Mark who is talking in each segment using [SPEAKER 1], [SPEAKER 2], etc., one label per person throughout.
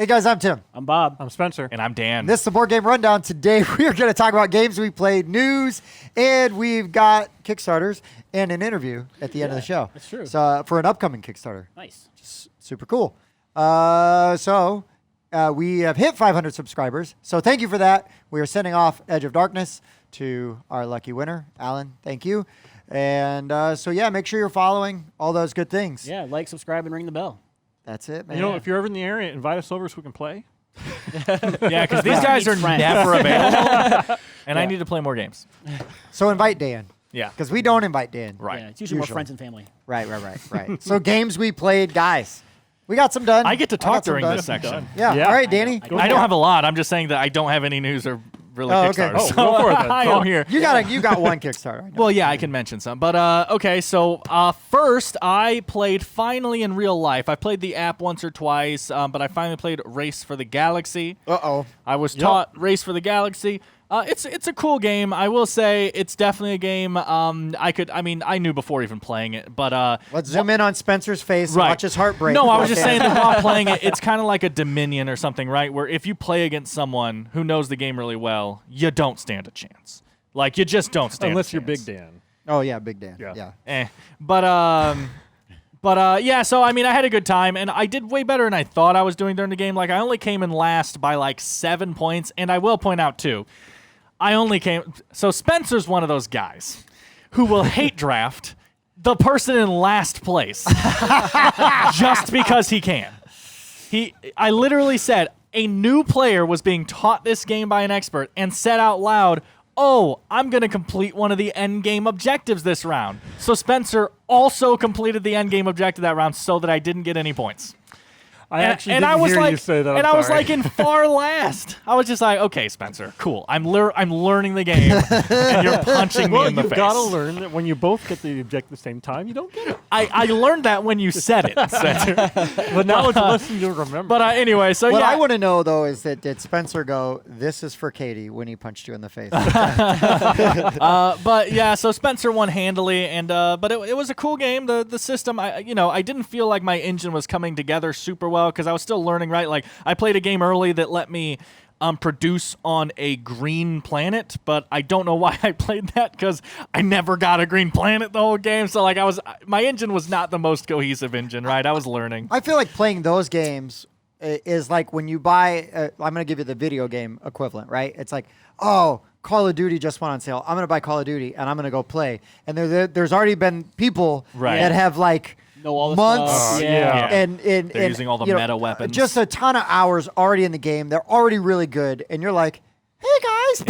[SPEAKER 1] Hey guys, I'm Tim.
[SPEAKER 2] I'm Bob.
[SPEAKER 3] I'm Spencer.
[SPEAKER 4] And I'm Dan.
[SPEAKER 1] And this is the Board Game Rundown. Today we are going to talk about games we played, news, and we've got Kickstarters and an interview at the end of the show.
[SPEAKER 2] That's true.
[SPEAKER 1] So for an upcoming Kickstarter.
[SPEAKER 2] Nice.
[SPEAKER 1] Just super cool. We have hit 500 subscribers. So thank you for that. We are sending off Edge of Darkness to our lucky winner, Alan. Thank you. And make sure you're following all those good things.
[SPEAKER 2] Yeah, like, subscribe, and ring the bell.
[SPEAKER 1] That's it, man.
[SPEAKER 3] You know, if you're ever in the area, invite us over so we can play.
[SPEAKER 4] Yeah, because these guys are never available, and I need to play more games.
[SPEAKER 1] So invite Dan.
[SPEAKER 4] Yeah.
[SPEAKER 1] Because we don't invite Dan.
[SPEAKER 4] Right.
[SPEAKER 2] Yeah, it's usually more friends and family.
[SPEAKER 1] Right. So games we played, guys. We got some done.
[SPEAKER 4] I get to talk
[SPEAKER 1] got some
[SPEAKER 4] during
[SPEAKER 1] done.
[SPEAKER 4] this section.
[SPEAKER 1] Yeah.
[SPEAKER 3] Yeah.
[SPEAKER 1] All right, Danny.
[SPEAKER 4] I don't have a lot. I'm just saying that I don't have any news or really
[SPEAKER 1] okay.
[SPEAKER 4] Kickstarter.
[SPEAKER 1] Oh,
[SPEAKER 4] so
[SPEAKER 3] go for it then.
[SPEAKER 4] I'm here.
[SPEAKER 1] You got one Kickstarter. I know.
[SPEAKER 4] Well, yeah, I can mention some. But, okay, so first I played finally in real life. I played the app once or twice, but I finally played Race for the Galaxy.
[SPEAKER 1] Uh-oh.
[SPEAKER 4] I was taught Race for the Galaxy. It's a cool game. I will say it's definitely a game I knew before even playing it, but
[SPEAKER 1] Let's zoom in on Spencer's face and
[SPEAKER 4] right.
[SPEAKER 1] watch his heart break.
[SPEAKER 4] No, I was just saying that while playing it, it's kind of like a Dominion or something, right? Where if you play against someone who knows the game really well, you don't stand a chance. Like, you just don't stand
[SPEAKER 3] Unless
[SPEAKER 4] a
[SPEAKER 3] you're
[SPEAKER 4] chance.
[SPEAKER 3] Big Dan.
[SPEAKER 1] Oh, yeah, Big Dan. Yeah.
[SPEAKER 4] So, I mean, I had a good time, and I did way better than I thought I was doing during the game. Like, I only came in last by, 7 points, and I will point out, too, so Spencer's one of those guys who will hate draft the person in last place just because he can. I literally said a new player was being taught this game by an expert and said out loud, "Oh, I'm going to complete one of the end game objectives this round." So Spencer also completed the end game objective that round so that I didn't get any points.
[SPEAKER 3] I actually didn't hear you say that.
[SPEAKER 4] I was like in far last. I was just like, okay, Spencer, cool. I'm learning the game, and you're punching me in the face.
[SPEAKER 3] Well, you've got to learn that when you both get the objective at the same time, you don't get it.
[SPEAKER 4] I learned that when you said it, Spencer.
[SPEAKER 3] But now it's a lesson you'll remember.
[SPEAKER 4] But anyway, so
[SPEAKER 1] What
[SPEAKER 4] yeah.
[SPEAKER 1] I want to know, though, is that did Spencer go, "This is for Katie," when he punched you in the face?
[SPEAKER 4] But yeah, so Spencer won handily, and but it was a cool game. The system, I didn't feel like my engine was coming together super well because I was still learning. Right, like I played a game early that let me produce on a green planet, but I don't know why I played that because I never got a green planet the whole game. So like my engine was not the most cohesive engine. Right, I was learning.
[SPEAKER 1] I feel like playing those games is like when you buy. I'm going to give you the video game equivalent, right? It's like, oh, Call of Duty just went on sale. I'm going to buy Call of Duty and I'm going to go play. And there's already been people that have like months, and
[SPEAKER 4] they're using all the meta weapons.
[SPEAKER 1] Just a ton of hours already in the game. They're already really good, and you're like, "Hey guys,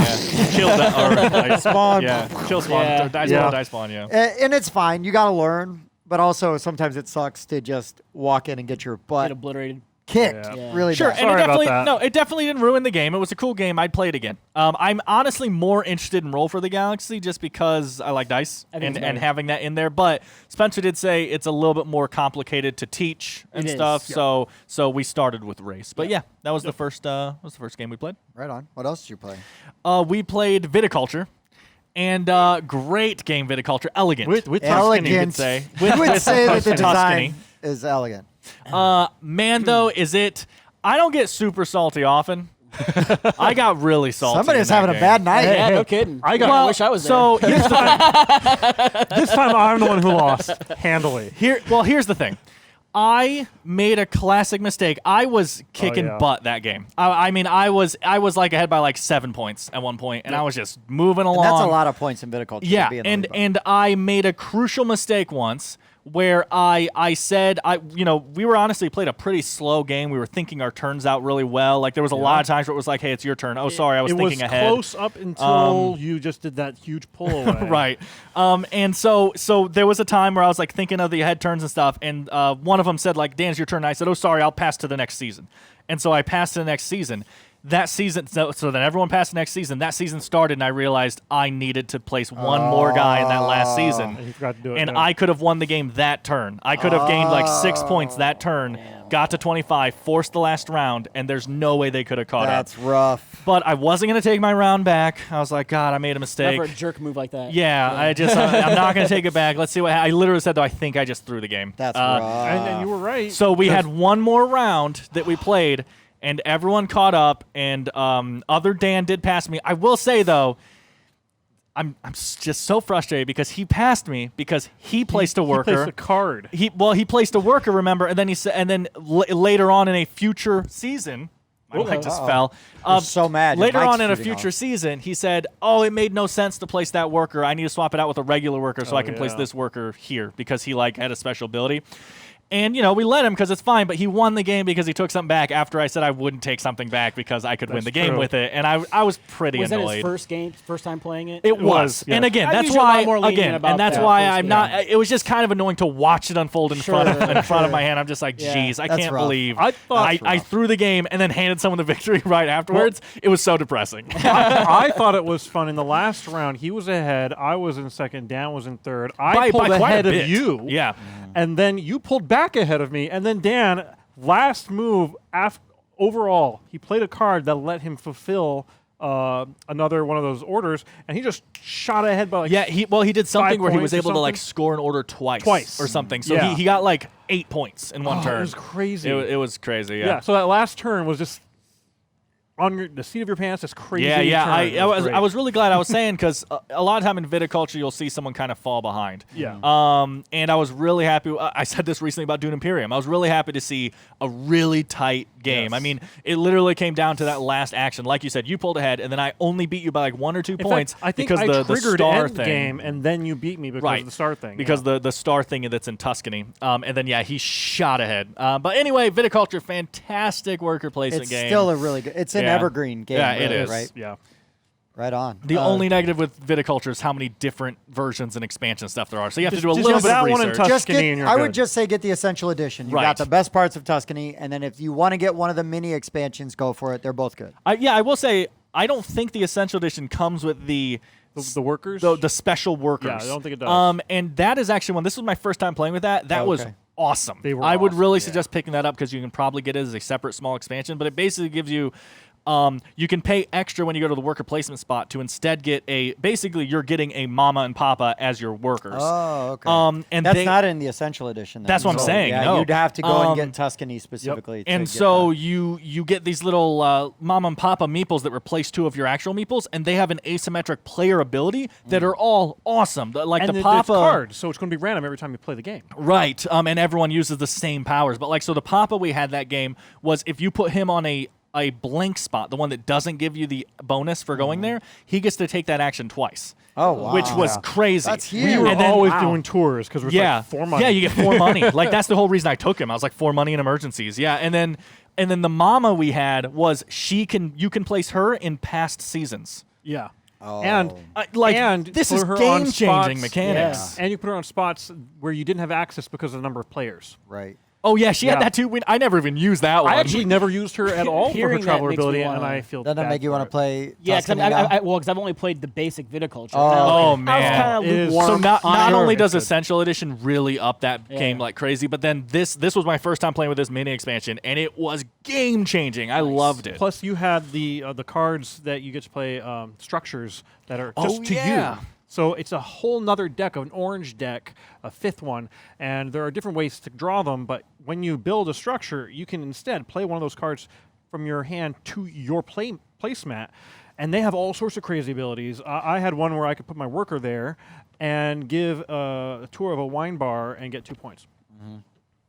[SPEAKER 4] Kill that or
[SPEAKER 1] spawn,
[SPEAKER 4] kill spawn, die spawn,
[SPEAKER 1] and it's fine. You got to learn, but also sometimes it sucks to just walk in and get your butt
[SPEAKER 2] Get obliterated.
[SPEAKER 1] kicked.
[SPEAKER 2] Yeah.
[SPEAKER 1] Really,
[SPEAKER 4] Sure,
[SPEAKER 1] does.
[SPEAKER 4] and
[SPEAKER 3] Sorry
[SPEAKER 4] it definitely didn't ruin the game. It was a cool game. I'd play it again. I'm honestly more interested in Roll for the Galaxy just because I like dice and having that in there. But Spencer did say it's a little bit more complicated to teach and stuff. So we started with Race. But yeah, that was the first game we played.
[SPEAKER 1] Right on. What else did you play?
[SPEAKER 4] We played Viticulture. And great game, Viticulture. Elegant.
[SPEAKER 3] With
[SPEAKER 1] Elegant.
[SPEAKER 4] You could say.
[SPEAKER 1] You would say that the
[SPEAKER 4] Tuscany.
[SPEAKER 1] design is elegant.
[SPEAKER 4] Man, though, I don't get super salty often. I got really salty.
[SPEAKER 1] Somebody's
[SPEAKER 4] in that
[SPEAKER 1] having
[SPEAKER 4] game.
[SPEAKER 1] a bad night.
[SPEAKER 2] Yeah, no kidding.
[SPEAKER 3] I
[SPEAKER 2] wish I was there.
[SPEAKER 4] So here's the thing.
[SPEAKER 3] This time I'm the one who lost handily.
[SPEAKER 4] Here's the thing. I made a classic mistake. I was kicking butt that game. I was like ahead by like 7 points at one point, and I was just moving along.
[SPEAKER 1] And that's a lot of points in Viticulture.
[SPEAKER 4] Yeah, and I made a crucial mistake once where I said, we were honestly played a pretty slow game. We were thinking our turns out really well. Like there was a lot of times where it was like, hey, it's your turn. Oh, sorry, I was thinking ahead.
[SPEAKER 3] It was close up until you just did that huge pull away.
[SPEAKER 4] Right. And so there was a time where I was like thinking of the ahead turns and stuff, and one of them said like, Dan, it's your turn. And I said, oh, sorry, I'll pass to the next season. And so I passed to the next season. That season, so then everyone passed the next season. That season started, and I realized I needed to place one more guy in that last season.
[SPEAKER 3] And you forgot to do it.
[SPEAKER 4] And I could have won the game that turn. I could have gained like 6 points that turn, got to 25, forced the last round, and there's no way they could have caught up.
[SPEAKER 1] That's rough.
[SPEAKER 4] But I wasn't going to take my round back. I was like, God, I made a mistake.
[SPEAKER 2] Never a jerk move like that.
[SPEAKER 4] Yeah, I'm not going to take it back. Let's see what I literally said, though, I think I just threw the game.
[SPEAKER 1] That's rough.
[SPEAKER 3] And you were right.
[SPEAKER 4] So we had one more round that we played, and everyone caught up, and other Dan did pass me. I will say though, I'm just so frustrated because he passed me because he placed a worker.
[SPEAKER 3] He placed a card.
[SPEAKER 4] He placed a worker, remember, and then he said, and then later on in a future season. My mic just fell.
[SPEAKER 1] You're so mad. Your
[SPEAKER 4] Later
[SPEAKER 1] mic's
[SPEAKER 4] on in a
[SPEAKER 1] shooting
[SPEAKER 4] future
[SPEAKER 1] off.
[SPEAKER 4] season, he said, "Oh, it made no sense to place that worker. I need to swap it out with a regular worker so I can place this worker here because he had a special ability." And, we let him because it's fine, but he won the game because he took something back after I said I wouldn't take something back because I could win the game with it. And I was pretty
[SPEAKER 2] Was
[SPEAKER 4] annoyed.
[SPEAKER 2] that his first game, first time playing it?
[SPEAKER 4] It was.
[SPEAKER 3] yes.
[SPEAKER 4] And again,
[SPEAKER 2] I'm
[SPEAKER 4] that's
[SPEAKER 2] usually a lot
[SPEAKER 4] why
[SPEAKER 2] more lenient about that
[SPEAKER 4] I'm
[SPEAKER 2] first
[SPEAKER 4] not
[SPEAKER 2] game.
[SPEAKER 4] it was just kind of annoying to watch it unfold in front of my hand. I'm just like,
[SPEAKER 2] Yeah.
[SPEAKER 4] geez, I
[SPEAKER 1] That's
[SPEAKER 4] can't
[SPEAKER 1] rough.
[SPEAKER 4] believe
[SPEAKER 3] I thought-
[SPEAKER 4] I threw the game and then handed someone the victory right afterwards. It was so depressing.
[SPEAKER 3] I thought it was fun. In the last round, he was ahead. I was in second. Dan was in third. I pulled
[SPEAKER 4] by quite a
[SPEAKER 3] ahead of
[SPEAKER 4] bit.
[SPEAKER 3] you.
[SPEAKER 4] Yeah.
[SPEAKER 3] And then you pulled back ahead of me. And then Dan, last move, overall, he played a card that let him fulfill another one of those orders, and he just shot ahead by
[SPEAKER 4] He did something where he was
[SPEAKER 3] points or
[SPEAKER 4] able to
[SPEAKER 3] something.
[SPEAKER 4] score an order twice or something. So
[SPEAKER 3] Yeah.
[SPEAKER 4] he got 8 points in one turn.
[SPEAKER 3] It was crazy.
[SPEAKER 4] It was crazy.
[SPEAKER 3] Yeah. So that last turn was just on the seat of your pants. It's crazy.
[SPEAKER 4] Yeah.
[SPEAKER 3] turn. It
[SPEAKER 4] I
[SPEAKER 3] great.
[SPEAKER 4] was really glad I was saying because a lot of time in viticulture you'll see someone kind of fall behind.
[SPEAKER 3] Yeah.
[SPEAKER 4] And I was really happy. I said this recently about Dune Imperium. I was really happy to see a really tight game.
[SPEAKER 3] Yes.
[SPEAKER 4] I mean, it literally came down to that last action. Like you said, you pulled ahead, and then I only beat you by 1 or 2
[SPEAKER 3] In
[SPEAKER 4] points
[SPEAKER 3] fact, I think
[SPEAKER 4] because
[SPEAKER 3] I
[SPEAKER 4] the
[SPEAKER 3] triggered
[SPEAKER 4] star
[SPEAKER 3] end
[SPEAKER 4] thing.
[SPEAKER 3] game, and then you beat me because of the star thing.
[SPEAKER 4] Because the star thing that's in Tuscany. And then he shot ahead. But anyway, Viticulture, fantastic worker placement
[SPEAKER 1] It's
[SPEAKER 4] game.
[SPEAKER 1] still a really good. It's an
[SPEAKER 4] Yeah.
[SPEAKER 1] evergreen game.
[SPEAKER 4] Yeah, it
[SPEAKER 1] really,
[SPEAKER 4] is.
[SPEAKER 1] Right.
[SPEAKER 3] Yeah.
[SPEAKER 1] Right on.
[SPEAKER 4] The only negative with Viticulture is how many different versions and expansion stuff there are. So you have to
[SPEAKER 3] Just-
[SPEAKER 4] do a
[SPEAKER 3] just
[SPEAKER 4] little
[SPEAKER 3] have
[SPEAKER 4] bit of
[SPEAKER 3] that one in
[SPEAKER 4] research.
[SPEAKER 3] Tuscany and you're
[SPEAKER 1] I
[SPEAKER 3] good.
[SPEAKER 1] would just say get the Essential Edition. You
[SPEAKER 4] Right.
[SPEAKER 1] got the best parts of Tuscany, and then if you want to get one of the mini expansions, go for it. They're both good.
[SPEAKER 4] I will say, I don't think the Essential Edition comes with the
[SPEAKER 3] workers.
[SPEAKER 4] the special workers.
[SPEAKER 3] Yeah, I don't think it does.
[SPEAKER 4] And that is actually this was my first time playing with that. That was
[SPEAKER 1] Okay.
[SPEAKER 4] awesome.
[SPEAKER 3] They were
[SPEAKER 4] I would
[SPEAKER 3] awesome,
[SPEAKER 4] really
[SPEAKER 3] yeah.
[SPEAKER 4] suggest picking that up because you can probably get it as a separate small expansion. But it basically gives you. You can pay extra when you go to the worker placement spot to instead get basically you're getting a mama and papa as your workers.
[SPEAKER 1] Oh, okay.
[SPEAKER 4] And
[SPEAKER 1] that's not in the Essential Edition. Then.
[SPEAKER 4] That's what I'm
[SPEAKER 1] So,
[SPEAKER 4] saying,
[SPEAKER 1] Yeah,
[SPEAKER 4] no.
[SPEAKER 1] you'd have to go and get Tuscany specifically. to
[SPEAKER 4] And
[SPEAKER 1] get
[SPEAKER 4] so
[SPEAKER 1] that.
[SPEAKER 4] you get these little mama and papa meeples that replace 2 of your actual meeples, and they have an asymmetric player ability that are all awesome. Like
[SPEAKER 3] and
[SPEAKER 4] the
[SPEAKER 3] it's
[SPEAKER 4] papa
[SPEAKER 3] cards, so it's going to be random every time you play the game.
[SPEAKER 4] right? And everyone uses the same powers. But so the papa we had that game was if you put him on a blank spot, the one that doesn't give you the bonus for going there, he gets to take that action twice.
[SPEAKER 1] Oh, wow.
[SPEAKER 4] Which was
[SPEAKER 1] Yeah.
[SPEAKER 4] crazy.
[SPEAKER 1] That's
[SPEAKER 3] We
[SPEAKER 1] huge.
[SPEAKER 3] were
[SPEAKER 4] And then-
[SPEAKER 3] always
[SPEAKER 1] wow.
[SPEAKER 3] doing tours because we're
[SPEAKER 4] Yeah,
[SPEAKER 3] like 4 months.
[SPEAKER 4] yeah, you get 4 money. Like that's the whole reason I took him. I was like 4 money in emergencies. Yeah, and then the mama we had was you can place her in past seasons.
[SPEAKER 3] Yeah.
[SPEAKER 1] Oh.
[SPEAKER 3] And and
[SPEAKER 4] this
[SPEAKER 3] put
[SPEAKER 4] is
[SPEAKER 3] her on
[SPEAKER 4] game changing
[SPEAKER 3] spots-
[SPEAKER 4] mechanics.
[SPEAKER 3] Yeah. And you put her on spots where you didn't have access because of the number of players.
[SPEAKER 1] Right.
[SPEAKER 4] Oh yeah, she had
[SPEAKER 3] Yeah.
[SPEAKER 4] that too. I never even used that one.
[SPEAKER 3] I actually never used her at all for her
[SPEAKER 2] Hearing that
[SPEAKER 3] traveler
[SPEAKER 2] makes me
[SPEAKER 3] ability,
[SPEAKER 2] wanna-
[SPEAKER 3] and I feel
[SPEAKER 1] Doesn't that
[SPEAKER 3] bad
[SPEAKER 1] make you
[SPEAKER 3] for
[SPEAKER 1] want to
[SPEAKER 3] it.
[SPEAKER 1] play
[SPEAKER 2] Yeah,
[SPEAKER 1] Tuscany now?
[SPEAKER 2] because I've only played the basic Viticulture.
[SPEAKER 1] Oh,
[SPEAKER 2] I
[SPEAKER 4] man.
[SPEAKER 2] was kind
[SPEAKER 3] It
[SPEAKER 2] of
[SPEAKER 3] is-
[SPEAKER 2] lukewarm.
[SPEAKER 4] So not
[SPEAKER 2] on it.
[SPEAKER 4] only does
[SPEAKER 3] It's good.
[SPEAKER 4] Essential Edition really up that
[SPEAKER 2] Yeah.
[SPEAKER 4] game like crazy, but then this was my first time playing with this mini expansion, and it was game changing. I loved it.
[SPEAKER 3] Plus, you had the cards that you get to play structures that are
[SPEAKER 4] Oh,
[SPEAKER 3] just to
[SPEAKER 4] yeah.
[SPEAKER 3] you. So it's a whole nother deck, an orange deck, a 5th one, and there are different ways to draw them, but when you build a structure, you can instead play one of those cards from your hand to your placemat, and they have all sorts of crazy abilities. I had one where I could put my worker there and give a tour of a wine bar and get 2 points.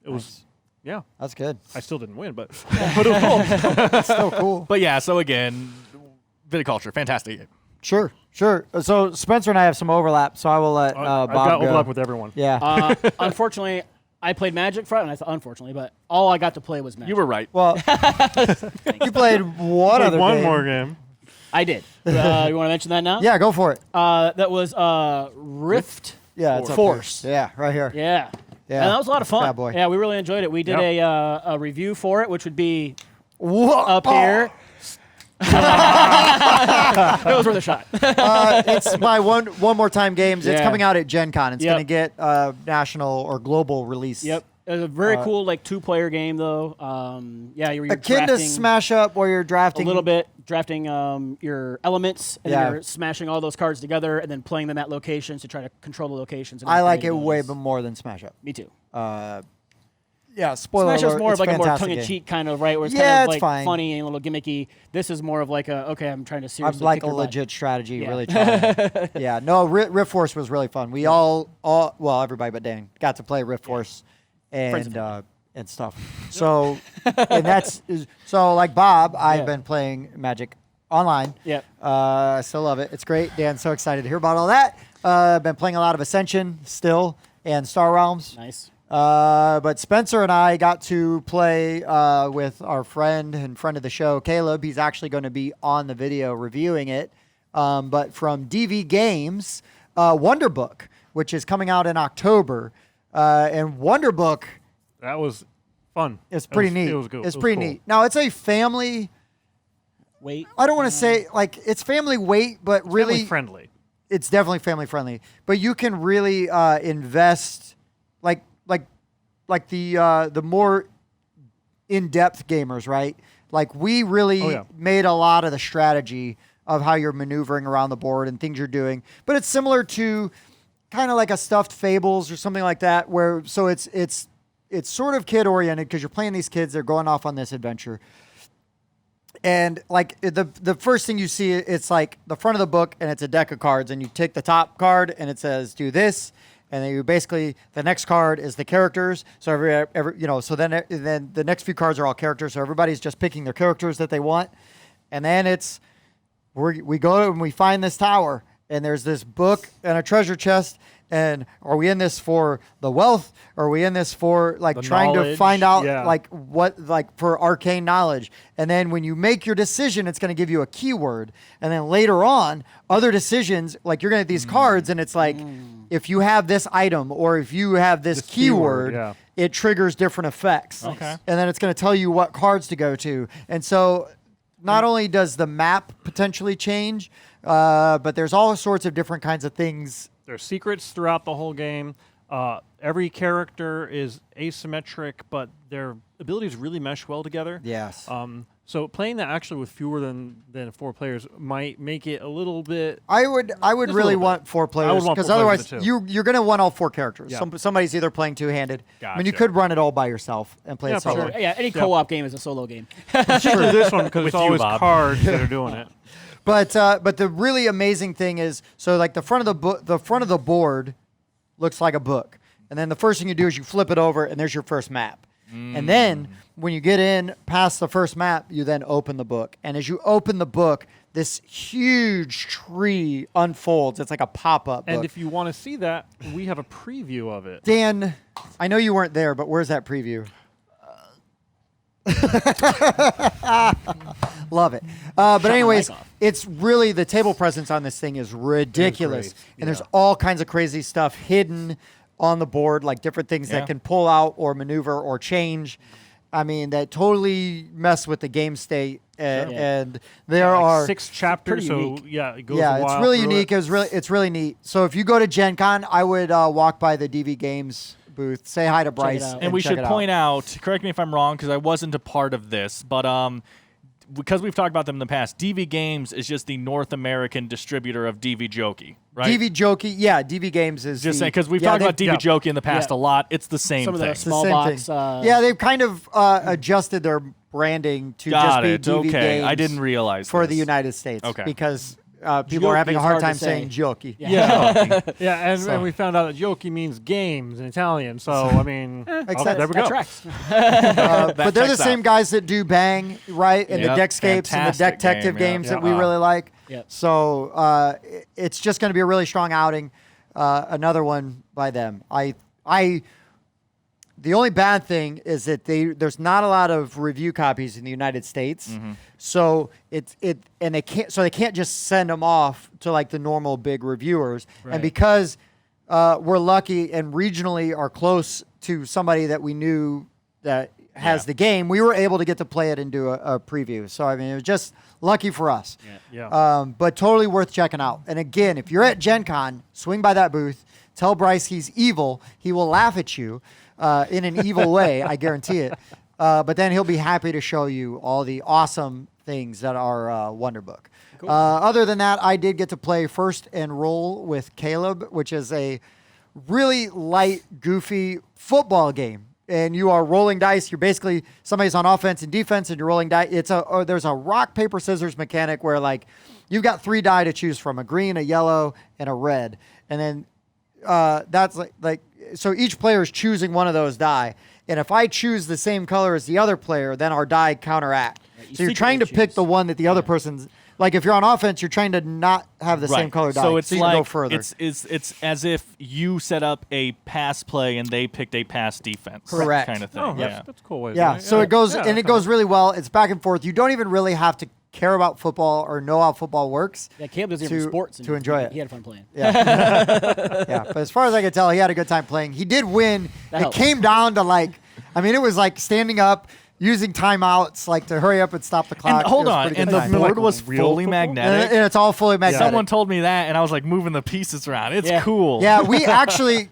[SPEAKER 3] It was, yeah.
[SPEAKER 1] That's good.
[SPEAKER 3] I still didn't win, but, but it was cool.
[SPEAKER 1] That's still cool.
[SPEAKER 4] But yeah, so again, Viticulture, fantastic game.
[SPEAKER 1] Sure. So Spencer and I have some overlap, so I will let
[SPEAKER 3] I've
[SPEAKER 1] Bob
[SPEAKER 3] got
[SPEAKER 1] go.
[SPEAKER 3] overlap with everyone.
[SPEAKER 1] Yeah.
[SPEAKER 2] Unfortunately, I played Magic Front, and I thought unfortunately, but all I got to play was Magic.
[SPEAKER 4] You were right.
[SPEAKER 1] Well, you played one other
[SPEAKER 3] one
[SPEAKER 1] game.
[SPEAKER 3] more game.
[SPEAKER 2] I did. You want to mention that now?
[SPEAKER 1] Yeah, go for it.
[SPEAKER 2] That was Rift.
[SPEAKER 1] Yeah, it's up
[SPEAKER 2] Force.
[SPEAKER 1] here. Yeah, right here.
[SPEAKER 2] Yeah.
[SPEAKER 1] Yeah,
[SPEAKER 2] And that was a lot of fun.
[SPEAKER 1] bad boy.
[SPEAKER 2] Yeah, we really enjoyed it. We did
[SPEAKER 3] Yep.
[SPEAKER 2] a review for it, which would be
[SPEAKER 1] Whoa.
[SPEAKER 2] up here. It was worth a shot.
[SPEAKER 1] It's my one more time games. It's
[SPEAKER 2] Yeah.
[SPEAKER 1] coming out at Gen Con. It's
[SPEAKER 2] Yep.
[SPEAKER 1] going to get national or global release.
[SPEAKER 2] Yep. It was a very cool, like, 2-player game, though. Yeah, you're
[SPEAKER 1] Akin to
[SPEAKER 2] drafting
[SPEAKER 1] Smash Up, where you're
[SPEAKER 2] a
[SPEAKER 1] drafting
[SPEAKER 2] little bit, drafting your elements, and
[SPEAKER 1] Yeah.
[SPEAKER 2] then you're smashing all those cards together, and then playing them at locations to try to control the locations. And
[SPEAKER 1] I like it
[SPEAKER 2] create
[SPEAKER 1] way
[SPEAKER 2] those.
[SPEAKER 1] more than Smash Up.
[SPEAKER 2] Me too.
[SPEAKER 1] Yeah, spoiler
[SPEAKER 2] Smash was
[SPEAKER 1] alert,
[SPEAKER 2] more
[SPEAKER 1] it's
[SPEAKER 2] of like a more
[SPEAKER 1] fantastic
[SPEAKER 2] tongue-in-cheek kind of, right? Where it's
[SPEAKER 1] Yeah,
[SPEAKER 2] kind of
[SPEAKER 1] it's
[SPEAKER 2] like
[SPEAKER 1] fine.
[SPEAKER 2] funny and a little gimmicky. This is more of like okay, I'm trying to
[SPEAKER 1] I'm
[SPEAKER 2] seriously
[SPEAKER 1] like
[SPEAKER 2] kick
[SPEAKER 1] a
[SPEAKER 2] your butt.
[SPEAKER 1] legit strategy,
[SPEAKER 2] Yeah.
[SPEAKER 1] really trying. Yeah, no, Riftforce was really fun. We all, well, everybody but Dan got to play Riftforce
[SPEAKER 2] Friends of
[SPEAKER 1] and stuff. So, and so like Bob, I've
[SPEAKER 2] Yeah.
[SPEAKER 1] been playing Magic online.
[SPEAKER 2] Yeah.
[SPEAKER 1] I still love it. It's great. Dan's so excited to hear about all that. I've been playing a lot of Ascension still and Star Realms.
[SPEAKER 2] Nice.
[SPEAKER 1] But Spencer and I got to play with our friend and friend of the show, Caleb. He's actually going to be on the video reviewing it. But from DV Games, Wonder Book, which is coming out in October. And Wonder Book
[SPEAKER 3] That was fun.
[SPEAKER 1] is pretty neat.
[SPEAKER 3] It was good.
[SPEAKER 1] It's
[SPEAKER 3] It was
[SPEAKER 1] pretty
[SPEAKER 3] cool.
[SPEAKER 1] neat. Now, it's a family.
[SPEAKER 2] Wait.
[SPEAKER 1] I don't want to say like it's family weight, but really
[SPEAKER 3] Family friendly.
[SPEAKER 1] it's definitely family friendly. But you can really invest like the more in-depth gamers, right? Like we really made a lot of the strategy of how you're maneuvering around the board and things you're doing. But it's similar to kind of like a stuffed Fables or something like that, where so it's sort of kid oriented because you're playing these kids, they're going off on this adventure. And like the first thing you see, it's like the front of the book, and it's a deck of cards, and you take the top card, and it says do this, and then you basically the next card is the characters. So every so then the next few cards are all characters. So everybody's just picking their characters that they want, and then it's we go and we find this tower, and there's this book and a treasure chest. And are we in this for the wealth? Or are we in this for like
[SPEAKER 3] The
[SPEAKER 1] trying to
[SPEAKER 3] knowledge,
[SPEAKER 1] find out
[SPEAKER 3] yeah.
[SPEAKER 1] like what like for arcane knowledge? And then when you make your decision, it's going to give you a keyword. And then later on, other decisions like you're going to get these cards, and it's like if you have this item or if you have this keyword,
[SPEAKER 3] yeah.
[SPEAKER 1] it triggers different effects.
[SPEAKER 4] Okay.
[SPEAKER 1] And then it's going to tell you what cards to go to. And so not only does the map potentially change, but there's all sorts of different kinds of things.
[SPEAKER 3] There's secrets throughout the whole game. Every character is asymmetric, but their abilities really mesh well together.
[SPEAKER 1] Yes.
[SPEAKER 3] So playing that actually with fewer than 4 players might make it a little bit.
[SPEAKER 1] I would
[SPEAKER 3] Just a
[SPEAKER 1] really
[SPEAKER 3] little
[SPEAKER 1] want
[SPEAKER 3] bit.
[SPEAKER 1] 4
[SPEAKER 3] I
[SPEAKER 1] players
[SPEAKER 3] would want
[SPEAKER 1] because
[SPEAKER 3] 4 players
[SPEAKER 1] otherwise
[SPEAKER 3] with it too.
[SPEAKER 1] you're going to want all 4 characters.
[SPEAKER 3] Yeah.
[SPEAKER 1] Somebody's either playing two-handed. I mean, you
[SPEAKER 3] Gotcha.
[SPEAKER 1] could run it all by yourself and play
[SPEAKER 3] Yeah,
[SPEAKER 1] it solo.
[SPEAKER 3] probably.
[SPEAKER 2] Yeah, any co-op game is a solo game.
[SPEAKER 3] Particularly this one because
[SPEAKER 4] With
[SPEAKER 3] it's
[SPEAKER 4] you,
[SPEAKER 3] always
[SPEAKER 4] Bob.
[SPEAKER 3] cards that are doing it.
[SPEAKER 1] But the really amazing thing is, so like the front of the board looks like a book, and then the first thing you do is you flip it over, and there's your first map. And then when you get in past the first map, you then open the book, and as you open the book, this huge tree unfolds. It's like a pop-up book.
[SPEAKER 3] And if you want to see that, we have a preview of it.
[SPEAKER 1] Dan, I know you weren't there, but where's that preview? Love it. But
[SPEAKER 2] my
[SPEAKER 1] anyways,
[SPEAKER 2] mic off.
[SPEAKER 1] it's really the table presence on this thing is ridiculous.
[SPEAKER 3] great,
[SPEAKER 1] And there's
[SPEAKER 3] yeah.
[SPEAKER 1] all kinds of crazy stuff hidden on the board, like different things
[SPEAKER 4] Yeah.
[SPEAKER 1] that can pull out or maneuver or change. I mean, that totally mess with the game state. And there
[SPEAKER 3] Like
[SPEAKER 1] are
[SPEAKER 3] 6 chapters,
[SPEAKER 2] pretty
[SPEAKER 3] so
[SPEAKER 2] unique.
[SPEAKER 3] yeah, it goes a
[SPEAKER 1] yeah, it's
[SPEAKER 3] while
[SPEAKER 1] really
[SPEAKER 3] through
[SPEAKER 1] unique.
[SPEAKER 3] it.
[SPEAKER 1] It's really neat. So if you go to Gen Con, I would walk by the DV Games booth, say hi to Bryce,
[SPEAKER 2] out.
[SPEAKER 4] And we
[SPEAKER 1] check
[SPEAKER 4] should
[SPEAKER 1] it out.
[SPEAKER 4] point out, correct me if I'm wrong, because I wasn't a part of this, but because we've talked about them in the past, DV Games is just the North American distributor of DV Jokey, right?
[SPEAKER 1] DV Jokey, yeah, DV Games is
[SPEAKER 4] Just
[SPEAKER 1] the-
[SPEAKER 4] saying, because we've
[SPEAKER 1] yeah,
[SPEAKER 4] talked
[SPEAKER 1] they-
[SPEAKER 4] about DV
[SPEAKER 3] yeah.
[SPEAKER 4] Jokey in the past
[SPEAKER 2] Yeah.
[SPEAKER 4] a lot. It's the same
[SPEAKER 2] Some of
[SPEAKER 4] thing.
[SPEAKER 2] the
[SPEAKER 1] It's the
[SPEAKER 2] small
[SPEAKER 1] same
[SPEAKER 2] box.
[SPEAKER 1] thing. Yeah, they've kind of adjusted their branding to just
[SPEAKER 4] Got
[SPEAKER 1] be
[SPEAKER 4] it.
[SPEAKER 1] DV
[SPEAKER 4] Okay,
[SPEAKER 1] Games
[SPEAKER 4] I didn't realize
[SPEAKER 1] for
[SPEAKER 4] this.
[SPEAKER 1] the United States.
[SPEAKER 4] Okay.
[SPEAKER 1] Because people are
[SPEAKER 2] Jokey
[SPEAKER 1] having a
[SPEAKER 2] is
[SPEAKER 1] hard
[SPEAKER 2] hard to
[SPEAKER 1] time
[SPEAKER 2] say.
[SPEAKER 1] saying jokey.
[SPEAKER 2] Yeah.
[SPEAKER 3] Yeah, and,
[SPEAKER 1] So-
[SPEAKER 3] and we found out that Yoki means games in Italian. So I mean,
[SPEAKER 1] Makes
[SPEAKER 3] okay,
[SPEAKER 1] sense.
[SPEAKER 3] there we
[SPEAKER 2] That
[SPEAKER 3] go.
[SPEAKER 2] tracks.
[SPEAKER 1] But they're the
[SPEAKER 4] checks
[SPEAKER 1] same
[SPEAKER 4] out.
[SPEAKER 1] guys that do Bang, right? And
[SPEAKER 4] Yep,
[SPEAKER 1] the Deckscapes and the
[SPEAKER 4] fantastic
[SPEAKER 1] Detective
[SPEAKER 4] game, yeah.
[SPEAKER 1] games
[SPEAKER 3] Yeah.
[SPEAKER 1] that we really like.
[SPEAKER 2] Yep.
[SPEAKER 1] So it's just going to be a really strong outing. Another one by them. The only bad thing is that there's not a lot of review copies in the United States, so they can't just send them off to like the normal big reviewers.
[SPEAKER 2] Right.
[SPEAKER 1] And because we're lucky and regionally are close to somebody that we knew that has the game, we were able to get to play it and do a preview. So I mean, it was just lucky for us.
[SPEAKER 3] Yeah.
[SPEAKER 1] But totally worth checking out. And again, if you're at Gen Con, swing by that booth. Tell Bryce he's evil. He will laugh at you in an evil way, I guarantee it. But then he'll be happy to show you all the awesome things that are Wonder Book.
[SPEAKER 2] Cool.
[SPEAKER 1] Other than that, I did get to play First and Roll with Caleb, which is a really light, goofy football game. and you are rolling dice. You're basically somebody's on offense and defense, and you're rolling dice. There's a rock paper scissors mechanic where like you've got 3 die to choose from: a green, a yellow, and a red. And then that's like so each player is choosing one of those die. And if I choose the same color as the other player, then our die counteract. So you're trying to pick the one that the other person's. Like if you're on offense, you're trying to not have the same color die,
[SPEAKER 4] so it's
[SPEAKER 1] you
[SPEAKER 4] like
[SPEAKER 1] can go further.
[SPEAKER 4] it's as if you set up a pass play and they picked a pass defense,
[SPEAKER 1] Correct.
[SPEAKER 4] kind of thing.
[SPEAKER 3] Oh,
[SPEAKER 4] Yeah.
[SPEAKER 3] that's a cool way.
[SPEAKER 1] Yeah, so it goes and it
[SPEAKER 3] that's
[SPEAKER 1] goes really well. It's back and forth. You don't even really have to care about football or know how football works.
[SPEAKER 2] Yeah, Caleb doesn't even
[SPEAKER 1] to-
[SPEAKER 2] sports.
[SPEAKER 1] to enjoy it.
[SPEAKER 2] He had fun playing.
[SPEAKER 1] Yeah, yeah. But as far as I can tell, he had a good time playing. He did win.
[SPEAKER 2] That
[SPEAKER 1] It
[SPEAKER 2] helps.
[SPEAKER 1] came down to like, I mean, it was like standing up, using timeouts, like to hurry up and stop the clock.
[SPEAKER 4] And hold
[SPEAKER 1] It was a
[SPEAKER 4] on,
[SPEAKER 1] pretty
[SPEAKER 4] and
[SPEAKER 1] good
[SPEAKER 4] the
[SPEAKER 1] time.
[SPEAKER 4] board
[SPEAKER 3] Like
[SPEAKER 4] was
[SPEAKER 3] real
[SPEAKER 4] fully
[SPEAKER 3] football?
[SPEAKER 4] magnetic.
[SPEAKER 1] And it's all fully magnetic.
[SPEAKER 4] Someone told me that, and I was like moving the pieces around. It's
[SPEAKER 2] Yeah.
[SPEAKER 4] cool.
[SPEAKER 1] Yeah, we actually,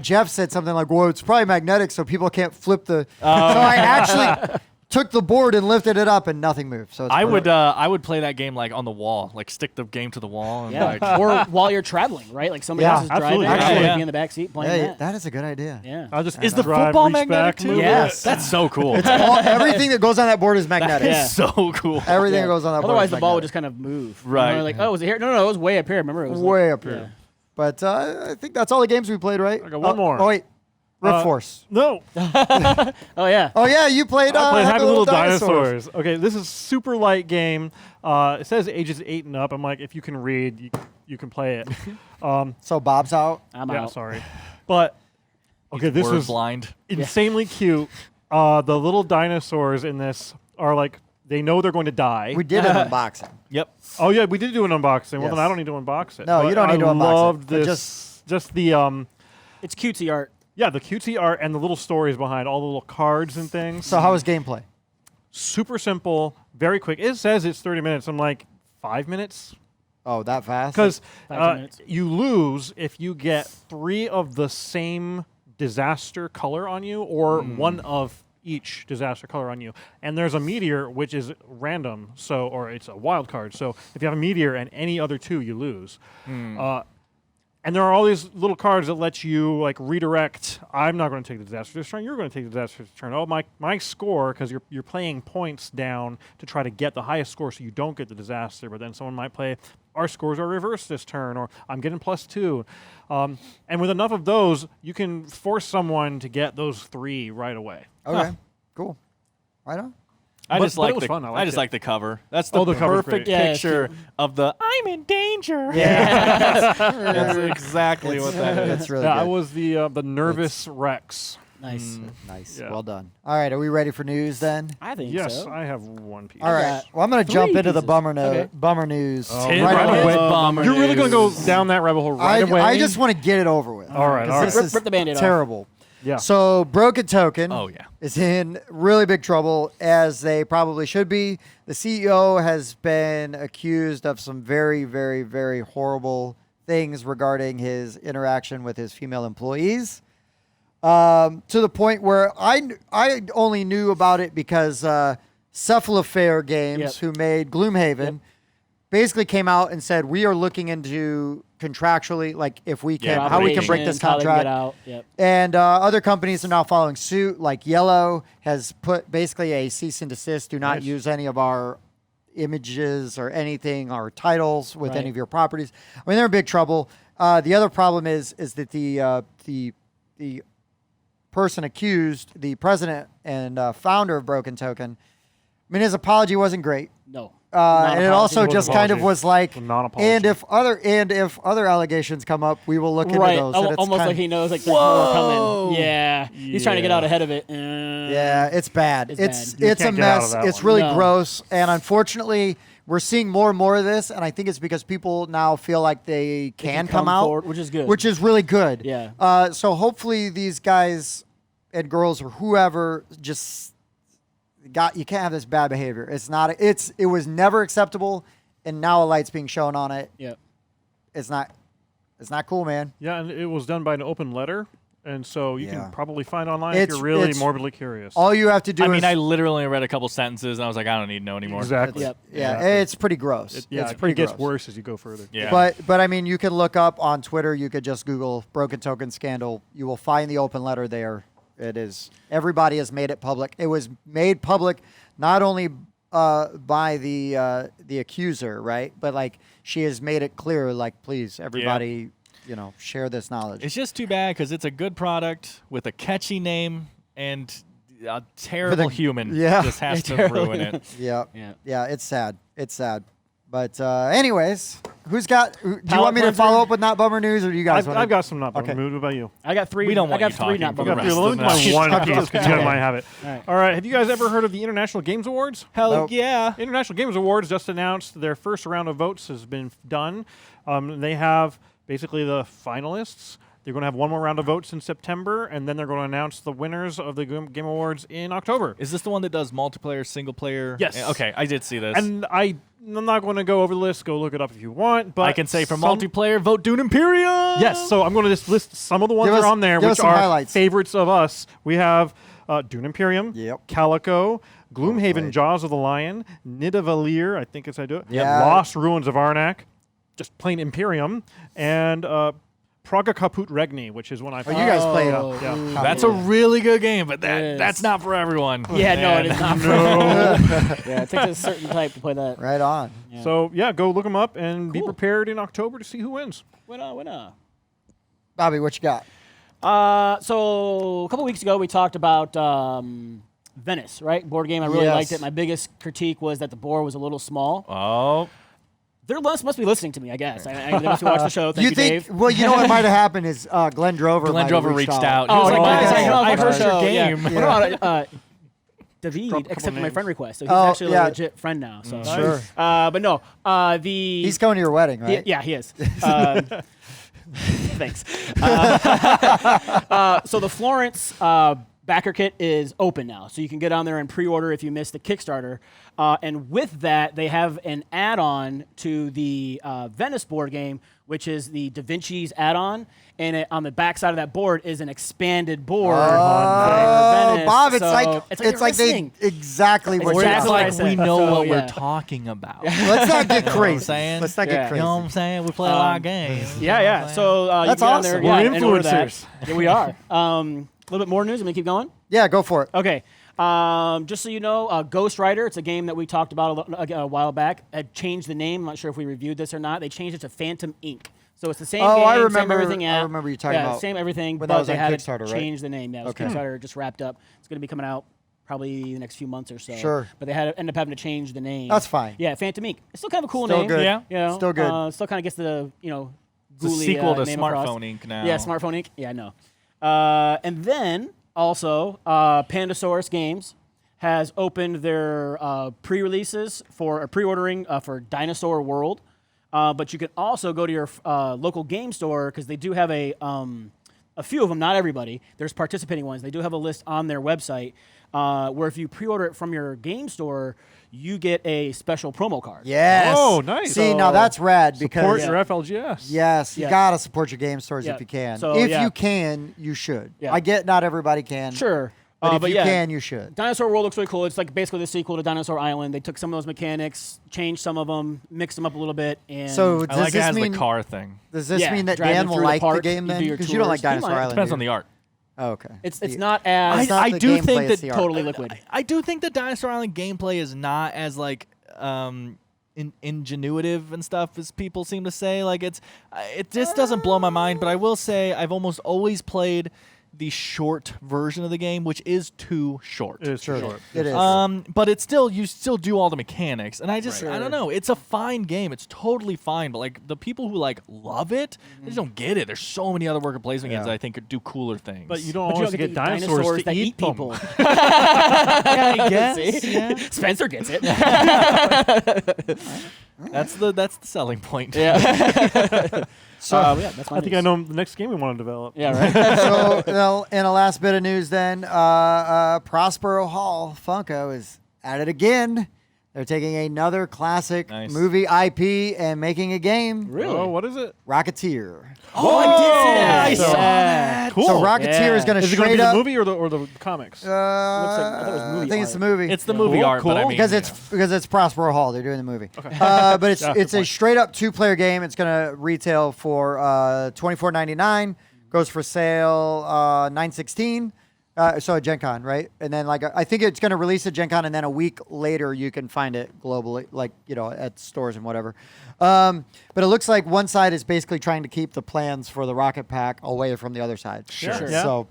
[SPEAKER 1] Jeff said something like, well, it's probably magnetic so people can't flip the. So I actually took the board and lifted it up and nothing moved. So it's
[SPEAKER 4] I
[SPEAKER 1] perfect.
[SPEAKER 4] would play that game like on the wall, like stick the game to the wall. And
[SPEAKER 2] Yeah,
[SPEAKER 4] like,
[SPEAKER 2] or while you're traveling, right? Like somebody
[SPEAKER 1] Yeah,
[SPEAKER 2] else is driving,
[SPEAKER 3] absolutely.
[SPEAKER 2] and
[SPEAKER 4] Yeah.
[SPEAKER 2] you be in the back seat playing
[SPEAKER 1] Yeah,
[SPEAKER 2] that.
[SPEAKER 1] that is a good idea.
[SPEAKER 2] Yeah.
[SPEAKER 3] I'll just
[SPEAKER 4] is the
[SPEAKER 3] drive,
[SPEAKER 4] football
[SPEAKER 3] reach
[SPEAKER 4] magnetic
[SPEAKER 3] back,
[SPEAKER 4] too?
[SPEAKER 3] move it.
[SPEAKER 2] Yes.
[SPEAKER 4] That's so cool.
[SPEAKER 1] Everything that goes on that board is magnetic.
[SPEAKER 2] Yeah.
[SPEAKER 4] It's so cool.
[SPEAKER 1] Everything
[SPEAKER 2] Yeah.
[SPEAKER 1] that goes on that board
[SPEAKER 2] Otherwise,
[SPEAKER 1] is
[SPEAKER 2] the ball would
[SPEAKER 1] magnetic.
[SPEAKER 2] just kind of move.
[SPEAKER 4] Right.
[SPEAKER 2] You know, like, oh, was it here? No, it was way up here. Remember, it was
[SPEAKER 1] Way
[SPEAKER 2] like,
[SPEAKER 1] up here. But I think that's all the games we played, right?
[SPEAKER 3] I got one more.
[SPEAKER 1] Oh, wait. Riftforce.
[SPEAKER 3] No,
[SPEAKER 2] Oh yeah.
[SPEAKER 1] Oh, yeah, you played,
[SPEAKER 3] I played Happy Little
[SPEAKER 1] Dinosaurs.
[SPEAKER 3] Dinosaurs. Okay, this is super light game. It says ages 8 and up. I'm like, if you can read, you can play it.
[SPEAKER 1] So Bob's out.
[SPEAKER 2] I'm
[SPEAKER 3] Yeah,
[SPEAKER 2] out.
[SPEAKER 3] sorry, but okay, this
[SPEAKER 4] Word
[SPEAKER 3] is
[SPEAKER 4] blind.
[SPEAKER 3] insanely cute. The little dinosaurs in this are like they know they're going to die.
[SPEAKER 1] We did an unboxing.
[SPEAKER 4] Yep.
[SPEAKER 3] Oh yeah, we did do an unboxing. Well,
[SPEAKER 1] Yes.
[SPEAKER 3] then I don't need to unbox it.
[SPEAKER 1] No,
[SPEAKER 3] But
[SPEAKER 1] you don't need to
[SPEAKER 3] I
[SPEAKER 1] unbox it,
[SPEAKER 3] loved
[SPEAKER 1] but
[SPEAKER 3] this. Just the
[SPEAKER 2] It's cutesy art.
[SPEAKER 3] yeah, the cutesy art and the little stories behind all the little cards and things.
[SPEAKER 1] So how was gameplay?
[SPEAKER 3] Super simple, very quick. It says it's 30 minutes. I'm like 5 minutes
[SPEAKER 1] Oh, that fast?
[SPEAKER 3] because
[SPEAKER 2] 5 minutes.
[SPEAKER 3] you lose if you get 3 of the same disaster color on you or one of each disaster color on you. And there's a meteor which is random, so or it's a wild card. So if you have a meteor and any other 2, you lose. And there are all these little cards that let you like redirect. I'm not going to take the disaster turn. You're going to take the disaster turn. Oh, my score, because you're playing points down to try to get the highest score, so you don't get the disaster. But then someone might play, our scores are reversed this turn, or I'm getting +2. And with enough of those, you can force someone to get those 3 right away.
[SPEAKER 1] Okay, cool. Right on.
[SPEAKER 4] I
[SPEAKER 3] But-
[SPEAKER 4] just
[SPEAKER 3] but it
[SPEAKER 4] like
[SPEAKER 3] was
[SPEAKER 4] the
[SPEAKER 3] fun. I
[SPEAKER 4] I
[SPEAKER 3] liked
[SPEAKER 4] just
[SPEAKER 3] it.
[SPEAKER 4] like the cover. That's the
[SPEAKER 3] Oh, the cover's
[SPEAKER 4] perfect
[SPEAKER 3] great.
[SPEAKER 2] Yeah, it's
[SPEAKER 4] picture
[SPEAKER 2] cute.
[SPEAKER 4] of the I'm in danger.
[SPEAKER 1] Yeah.
[SPEAKER 4] That's exactly what that is.
[SPEAKER 1] That's really
[SPEAKER 3] Yeah,
[SPEAKER 1] good.
[SPEAKER 3] I was the nervous Rex.
[SPEAKER 2] Nice.
[SPEAKER 1] Nice.
[SPEAKER 3] Yeah.
[SPEAKER 1] Well done. All right, are we ready for news then?
[SPEAKER 2] I think
[SPEAKER 3] Yes,
[SPEAKER 2] so.
[SPEAKER 3] I have one piece.
[SPEAKER 1] All right.
[SPEAKER 2] got
[SPEAKER 1] Well, I'm going to jump
[SPEAKER 2] 3
[SPEAKER 1] into the
[SPEAKER 2] pieces.
[SPEAKER 1] bummer
[SPEAKER 2] Okay.
[SPEAKER 1] news.
[SPEAKER 4] Tin
[SPEAKER 1] right
[SPEAKER 3] right
[SPEAKER 1] away.
[SPEAKER 3] away.
[SPEAKER 4] bummer
[SPEAKER 3] You're really going to go
[SPEAKER 4] news.
[SPEAKER 3] down that rabbit hole right
[SPEAKER 1] I
[SPEAKER 3] away?
[SPEAKER 1] just want to get it over with.
[SPEAKER 3] All right,
[SPEAKER 1] 'Cause
[SPEAKER 3] all
[SPEAKER 1] this
[SPEAKER 3] right.
[SPEAKER 1] is
[SPEAKER 2] Rip the Band-Aid off.
[SPEAKER 1] terrible.
[SPEAKER 3] Yeah.
[SPEAKER 1] So Broken Token
[SPEAKER 4] Oh yeah.
[SPEAKER 1] is in really big trouble, as they probably should be. The CEO has been accused of some very, very, very horrible things regarding his interaction with his female employees. To the point where I only knew about it because Cephalofair Games,
[SPEAKER 2] Yep.
[SPEAKER 1] who made Gloomhaven, basically came out and said, we are looking into contractually, like if we can,
[SPEAKER 4] Yeah,
[SPEAKER 1] how we can break
[SPEAKER 2] Probation,
[SPEAKER 1] this
[SPEAKER 2] how they can
[SPEAKER 1] contract.
[SPEAKER 2] Get out. Yep.
[SPEAKER 1] And other companies are now following suit, like Yellow has put basically a cease and desist. Do not
[SPEAKER 3] Nice.
[SPEAKER 1] use any of our images or anything, our titles with any
[SPEAKER 2] Right.
[SPEAKER 1] of your properties. I mean, they're in big trouble. The other problem is that the person accused, the president and founder of Broken Token, I mean, his apology wasn't great.
[SPEAKER 2] No.
[SPEAKER 1] And it also
[SPEAKER 3] No
[SPEAKER 1] just kind of
[SPEAKER 3] apology.
[SPEAKER 1] was like,
[SPEAKER 3] Non-apology.
[SPEAKER 1] and if other allegations come up, we will look into
[SPEAKER 2] Right.
[SPEAKER 1] those. And it's
[SPEAKER 2] Almost
[SPEAKER 1] kind
[SPEAKER 2] like he knows like there's more coming. Yeah. He's trying to get
[SPEAKER 3] Yeah.
[SPEAKER 2] out ahead of it.
[SPEAKER 1] Yeah, it's bad.
[SPEAKER 2] It's
[SPEAKER 1] It's
[SPEAKER 2] bad. You
[SPEAKER 1] a
[SPEAKER 3] can't get out of
[SPEAKER 1] mess.
[SPEAKER 3] that
[SPEAKER 1] It's
[SPEAKER 3] one.
[SPEAKER 1] really
[SPEAKER 2] No.
[SPEAKER 1] gross, and unfortunately, we're seeing more and more of this. And I think it's because people now feel like they can come out,
[SPEAKER 2] forward, which is good.
[SPEAKER 1] which is really good.
[SPEAKER 2] Yeah.
[SPEAKER 1] So hopefully, these guys and girls or whoever just you can't have this bad behavior. It's not. It was never acceptable, and now a light's being shown on it.
[SPEAKER 2] Yep.
[SPEAKER 1] It's not cool, man.
[SPEAKER 3] Yeah, and it was done by an open letter, and so you
[SPEAKER 1] Yeah.
[SPEAKER 3] can probably find online
[SPEAKER 1] It's-
[SPEAKER 3] if you're really
[SPEAKER 1] it's-
[SPEAKER 3] morbidly curious.
[SPEAKER 1] All you have to do
[SPEAKER 4] I
[SPEAKER 1] is
[SPEAKER 4] mean, I literally read a couple sentences and I was like, I don't need to know anymore.
[SPEAKER 3] Exactly.
[SPEAKER 2] Yep.
[SPEAKER 1] yeah, it's pretty gross. It's pretty
[SPEAKER 3] it gets
[SPEAKER 1] gross.
[SPEAKER 3] worse as you go further.
[SPEAKER 4] Yeah.
[SPEAKER 1] But I mean, you can look up on Twitter. You could just Google Broken Token scandal. You will find the open letter there. It is. Everybody has made it public. It was made public not only by the accuser, right? But like she has made it clear, like, please, everybody, share this knowledge.
[SPEAKER 4] It's just too bad because it's a good product with a catchy name and a terrible human just has to ruin it.
[SPEAKER 1] Yeah. It's sad. It's sad. But anyways, do you want me to follow up with not bummer news, or do you guys want?
[SPEAKER 3] I've got some not bummer news. What about you?
[SPEAKER 2] I got 3.
[SPEAKER 4] We don't want
[SPEAKER 2] I
[SPEAKER 4] you
[SPEAKER 2] got 3 not
[SPEAKER 4] talking
[SPEAKER 2] bummer
[SPEAKER 4] for the
[SPEAKER 2] news.
[SPEAKER 4] rest
[SPEAKER 3] Let me
[SPEAKER 4] of
[SPEAKER 3] do my
[SPEAKER 4] the
[SPEAKER 3] one piece because you might have it.
[SPEAKER 2] Right.
[SPEAKER 3] All right. Have you guys ever heard of the International Games Awards?
[SPEAKER 4] Hell yeah.
[SPEAKER 3] International Games Awards just announced their first round of votes has been done. They have basically the finalists. They're going to have one more round of votes in September, and then they're going to announce the winners of the Game Awards in October.
[SPEAKER 4] Is this the one that does multiplayer, single player?
[SPEAKER 3] Yes.
[SPEAKER 4] Okay, I did see this.
[SPEAKER 3] And I'm not going to go over the list. Go look it up if you want. But
[SPEAKER 4] I can say for multiplayer, vote Dune Imperium.
[SPEAKER 3] Yes. So I'm going to just list some of the ones
[SPEAKER 1] Give
[SPEAKER 3] that
[SPEAKER 1] us-
[SPEAKER 3] are on there,
[SPEAKER 1] give us
[SPEAKER 3] which
[SPEAKER 1] some
[SPEAKER 3] are
[SPEAKER 1] highlights.
[SPEAKER 3] favorites of us. We have Dune Imperium,
[SPEAKER 1] Yep.
[SPEAKER 3] Calico, Gloomhaven,
[SPEAKER 1] played.
[SPEAKER 3] Jaws of the Lion, Nidavellir, I think it's I do it.
[SPEAKER 1] Yeah.
[SPEAKER 3] Lost Ruins of Arnak, just plain Imperium, and Praga Kaput Regni, which is one I.
[SPEAKER 1] you guys played.
[SPEAKER 3] Yeah.
[SPEAKER 4] That's a really good game, but
[SPEAKER 2] It
[SPEAKER 4] that's
[SPEAKER 2] is.
[SPEAKER 4] not for everyone.
[SPEAKER 2] Yeah, no, it is not. Yeah, it takes a certain type to play that.
[SPEAKER 1] Right on.
[SPEAKER 2] Yeah.
[SPEAKER 3] So yeah, go look them up and be
[SPEAKER 2] Cool.
[SPEAKER 3] prepared in October to see who wins.
[SPEAKER 2] Winner.
[SPEAKER 1] Bobby, what you got?
[SPEAKER 2] So a couple weeks ago, we talked about Venice, right? Board game. I really
[SPEAKER 1] Yes.
[SPEAKER 2] liked it. My biggest critique was that the board was a little small.
[SPEAKER 4] Oh,
[SPEAKER 2] They must be listening to me, I guess. They must be watching the show. Thank you,
[SPEAKER 1] think?
[SPEAKER 2] Dave.
[SPEAKER 1] Well, you know what might have happened is Glenn Drover.
[SPEAKER 4] Glenn
[SPEAKER 1] might have
[SPEAKER 4] Drover reached out.
[SPEAKER 2] Oh,
[SPEAKER 4] He was like,
[SPEAKER 2] guys,
[SPEAKER 4] "Guys,
[SPEAKER 2] I
[SPEAKER 4] I heard your
[SPEAKER 2] show, yeah.
[SPEAKER 4] game."
[SPEAKER 2] What about David
[SPEAKER 3] Drop a couple
[SPEAKER 2] accepted my
[SPEAKER 3] names.
[SPEAKER 2] friend request, so he's
[SPEAKER 1] Oh,
[SPEAKER 2] actually
[SPEAKER 1] yeah.
[SPEAKER 2] a legit friend now. So.
[SPEAKER 1] Sure.
[SPEAKER 2] But no,
[SPEAKER 1] He's going to your wedding, right?
[SPEAKER 2] Yeah, he is. Thanks. So the Florence backer kit is open now, so you can get on there and pre-order if you missed the Kickstarter. And with that, they have an add-on to the Venice board game, which is the Da Vinci's add-on. And on the back side of that board is an expanded board.
[SPEAKER 1] Oh,
[SPEAKER 2] Venice.
[SPEAKER 1] Bob, it's
[SPEAKER 2] So
[SPEAKER 1] like
[SPEAKER 2] they're
[SPEAKER 1] they
[SPEAKER 2] listening.
[SPEAKER 1] exactly what
[SPEAKER 2] Or
[SPEAKER 1] you're
[SPEAKER 2] it's
[SPEAKER 4] It's
[SPEAKER 1] talking
[SPEAKER 2] what I
[SPEAKER 4] like
[SPEAKER 2] said.
[SPEAKER 4] we know
[SPEAKER 2] So,
[SPEAKER 4] what
[SPEAKER 2] yeah.
[SPEAKER 4] we're talking about.
[SPEAKER 1] Let's not get
[SPEAKER 4] You know what I'm
[SPEAKER 1] crazy.
[SPEAKER 4] saying?
[SPEAKER 1] Let's not
[SPEAKER 2] Yeah.
[SPEAKER 1] get
[SPEAKER 4] You
[SPEAKER 1] crazy.
[SPEAKER 4] know what I'm saying? We play a lot of games. You know what I'm saying?
[SPEAKER 2] So you
[SPEAKER 1] That's
[SPEAKER 2] can get on there,
[SPEAKER 1] awesome.
[SPEAKER 2] yeah,
[SPEAKER 3] We're
[SPEAKER 2] and order that.
[SPEAKER 3] influencers.
[SPEAKER 2] Yeah, we are. A little bit more news. Let me keep going.
[SPEAKER 1] Yeah, go for it.
[SPEAKER 2] Okay. Just so you know, Ghost Rider, it's a game that we talked about a while back, had changed the name. I'm not sure if we reviewed this or not. They changed it to Phantom Inc. So it's the same
[SPEAKER 1] Oh,
[SPEAKER 2] game,
[SPEAKER 1] I
[SPEAKER 2] same
[SPEAKER 1] remember-
[SPEAKER 2] everything.
[SPEAKER 1] I remember you talking about
[SPEAKER 2] same everything,
[SPEAKER 1] when that
[SPEAKER 2] but
[SPEAKER 1] was
[SPEAKER 2] they
[SPEAKER 1] on
[SPEAKER 2] had
[SPEAKER 1] Kickstarter,
[SPEAKER 2] to
[SPEAKER 1] right?
[SPEAKER 2] change the name. Yeah, it was
[SPEAKER 1] Okay.
[SPEAKER 2] Kickstarter just wrapped up. It's going to be coming out probably the next few months or so.
[SPEAKER 1] Sure.
[SPEAKER 2] But they had to end up having to change the name.
[SPEAKER 1] That's fine.
[SPEAKER 2] Yeah, Phantom Inc. It's still kind of a cool
[SPEAKER 1] Still
[SPEAKER 2] name.
[SPEAKER 1] good.
[SPEAKER 4] Yeah.
[SPEAKER 2] You know,
[SPEAKER 1] Still good.
[SPEAKER 2] Still kind of gets the,
[SPEAKER 4] It's a
[SPEAKER 2] ghouly,
[SPEAKER 4] sequel to
[SPEAKER 2] name across.
[SPEAKER 4] Smartphone Inc. now.
[SPEAKER 2] Yeah, Smartphone Inc. Yeah, I know. And then also, Pandasaurus Games has opened their pre-releases for pre-ordering for Dinosaur World. But you can also go to your local game store because they do have a few of them, not everybody. There's participating ones. They do have a list on their website where if you pre-order it from your game store, you get a special promo card.
[SPEAKER 1] Yes.
[SPEAKER 3] Oh, nice.
[SPEAKER 1] See, now that's rad because
[SPEAKER 3] Support your FLGS.
[SPEAKER 1] yes, you
[SPEAKER 2] Yeah.
[SPEAKER 1] gotta support your game stores
[SPEAKER 2] Yeah.
[SPEAKER 1] if you can.
[SPEAKER 2] So,
[SPEAKER 1] if
[SPEAKER 2] yeah.
[SPEAKER 1] you can, you should.
[SPEAKER 2] Yeah.
[SPEAKER 1] I get not everybody can.
[SPEAKER 2] Sure.
[SPEAKER 1] But if
[SPEAKER 2] but
[SPEAKER 1] you
[SPEAKER 2] yeah,
[SPEAKER 1] can, you should.
[SPEAKER 2] Dinosaur World looks really cool. It's like basically the sequel to Dinosaur Island. They took some of those mechanics, changed some of them, mixed them up a little bit, and
[SPEAKER 1] So
[SPEAKER 4] I
[SPEAKER 1] does
[SPEAKER 4] like it
[SPEAKER 1] this
[SPEAKER 4] has
[SPEAKER 1] mean
[SPEAKER 4] the car thing.
[SPEAKER 1] does this
[SPEAKER 2] Yeah,
[SPEAKER 1] mean that
[SPEAKER 2] driving
[SPEAKER 1] Dan will
[SPEAKER 2] through the
[SPEAKER 1] like the
[SPEAKER 2] park,
[SPEAKER 1] game
[SPEAKER 2] you
[SPEAKER 1] then?
[SPEAKER 2] do your
[SPEAKER 1] Because you don't like
[SPEAKER 2] tours. He
[SPEAKER 1] Dinosaur
[SPEAKER 2] might.
[SPEAKER 1] Island.
[SPEAKER 4] Depends
[SPEAKER 1] do
[SPEAKER 4] on
[SPEAKER 1] you?
[SPEAKER 4] the art.
[SPEAKER 1] Oh, okay.
[SPEAKER 2] it's
[SPEAKER 1] The-
[SPEAKER 2] not as
[SPEAKER 1] It's not
[SPEAKER 4] I
[SPEAKER 1] the
[SPEAKER 4] do
[SPEAKER 1] gameplay,
[SPEAKER 4] think
[SPEAKER 1] it's
[SPEAKER 4] that
[SPEAKER 1] the art.
[SPEAKER 2] totally liquid.
[SPEAKER 4] I do think the Dinosaur Island gameplay is not as like ingenuitive and stuff as people seem to say. Like it just doesn't blow my mind. But I will say I've almost always played the short version of the game, which is too short.
[SPEAKER 3] It is
[SPEAKER 1] Sure.
[SPEAKER 3] short.
[SPEAKER 1] It is.
[SPEAKER 4] But it's still you still do all the mechanics, and I just
[SPEAKER 2] Right.
[SPEAKER 4] I don't know. It's a fine game. It's totally fine. But like the people who like love it, they just don't get it. There's so many other worker placement games
[SPEAKER 1] Yeah.
[SPEAKER 4] that I think could do cooler things.
[SPEAKER 3] But you don't
[SPEAKER 2] But you
[SPEAKER 3] always
[SPEAKER 2] don't
[SPEAKER 3] get
[SPEAKER 2] get
[SPEAKER 3] dinosaurs to
[SPEAKER 2] that
[SPEAKER 3] eat them.
[SPEAKER 2] people.
[SPEAKER 4] yeah, I guess.
[SPEAKER 2] See?
[SPEAKER 4] Yeah.
[SPEAKER 2] Spencer gets it.
[SPEAKER 4] That's the selling point.
[SPEAKER 2] Yeah.
[SPEAKER 1] So,
[SPEAKER 2] yeah, that's my
[SPEAKER 3] I think I know the next game we want to develop.
[SPEAKER 2] Yeah, right.
[SPEAKER 1] so well, in a last bit of news, then Prospero Hall Funko is at it again. They're taking another classic
[SPEAKER 4] Nice.
[SPEAKER 1] movie IP and making a game.
[SPEAKER 2] Really?
[SPEAKER 3] Oh, what is it?
[SPEAKER 1] Rocketeer.
[SPEAKER 2] Oh, I did see that.
[SPEAKER 3] I saw
[SPEAKER 2] that.
[SPEAKER 3] Cool.
[SPEAKER 1] So Rocketeer
[SPEAKER 2] Yeah.
[SPEAKER 1] is going to
[SPEAKER 3] Is it going to
[SPEAKER 1] straight
[SPEAKER 3] be the
[SPEAKER 1] up.
[SPEAKER 3] movie or the comics?
[SPEAKER 2] I thought it was movie
[SPEAKER 1] I think it's
[SPEAKER 2] art.
[SPEAKER 1] the movie.
[SPEAKER 4] It's the movie
[SPEAKER 3] Cool,
[SPEAKER 4] art, but I
[SPEAKER 3] cool.
[SPEAKER 4] mean
[SPEAKER 1] because
[SPEAKER 4] yeah.
[SPEAKER 1] it's Prospero Hall. They're doing the movie. But it's
[SPEAKER 3] Yeah, good
[SPEAKER 1] it's a
[SPEAKER 3] point.
[SPEAKER 1] straight up 2-player game. It's going to retail for $24.99. Goes for sale $9.16. So at Gen Con, right? And then like I think it's going to release at Gen Con, and then a week later you can find it globally, like at stores and whatever. But it looks like one side is basically trying to keep the plans for the rocket pack away from the other side.
[SPEAKER 2] Sure.
[SPEAKER 3] Yeah.
[SPEAKER 1] So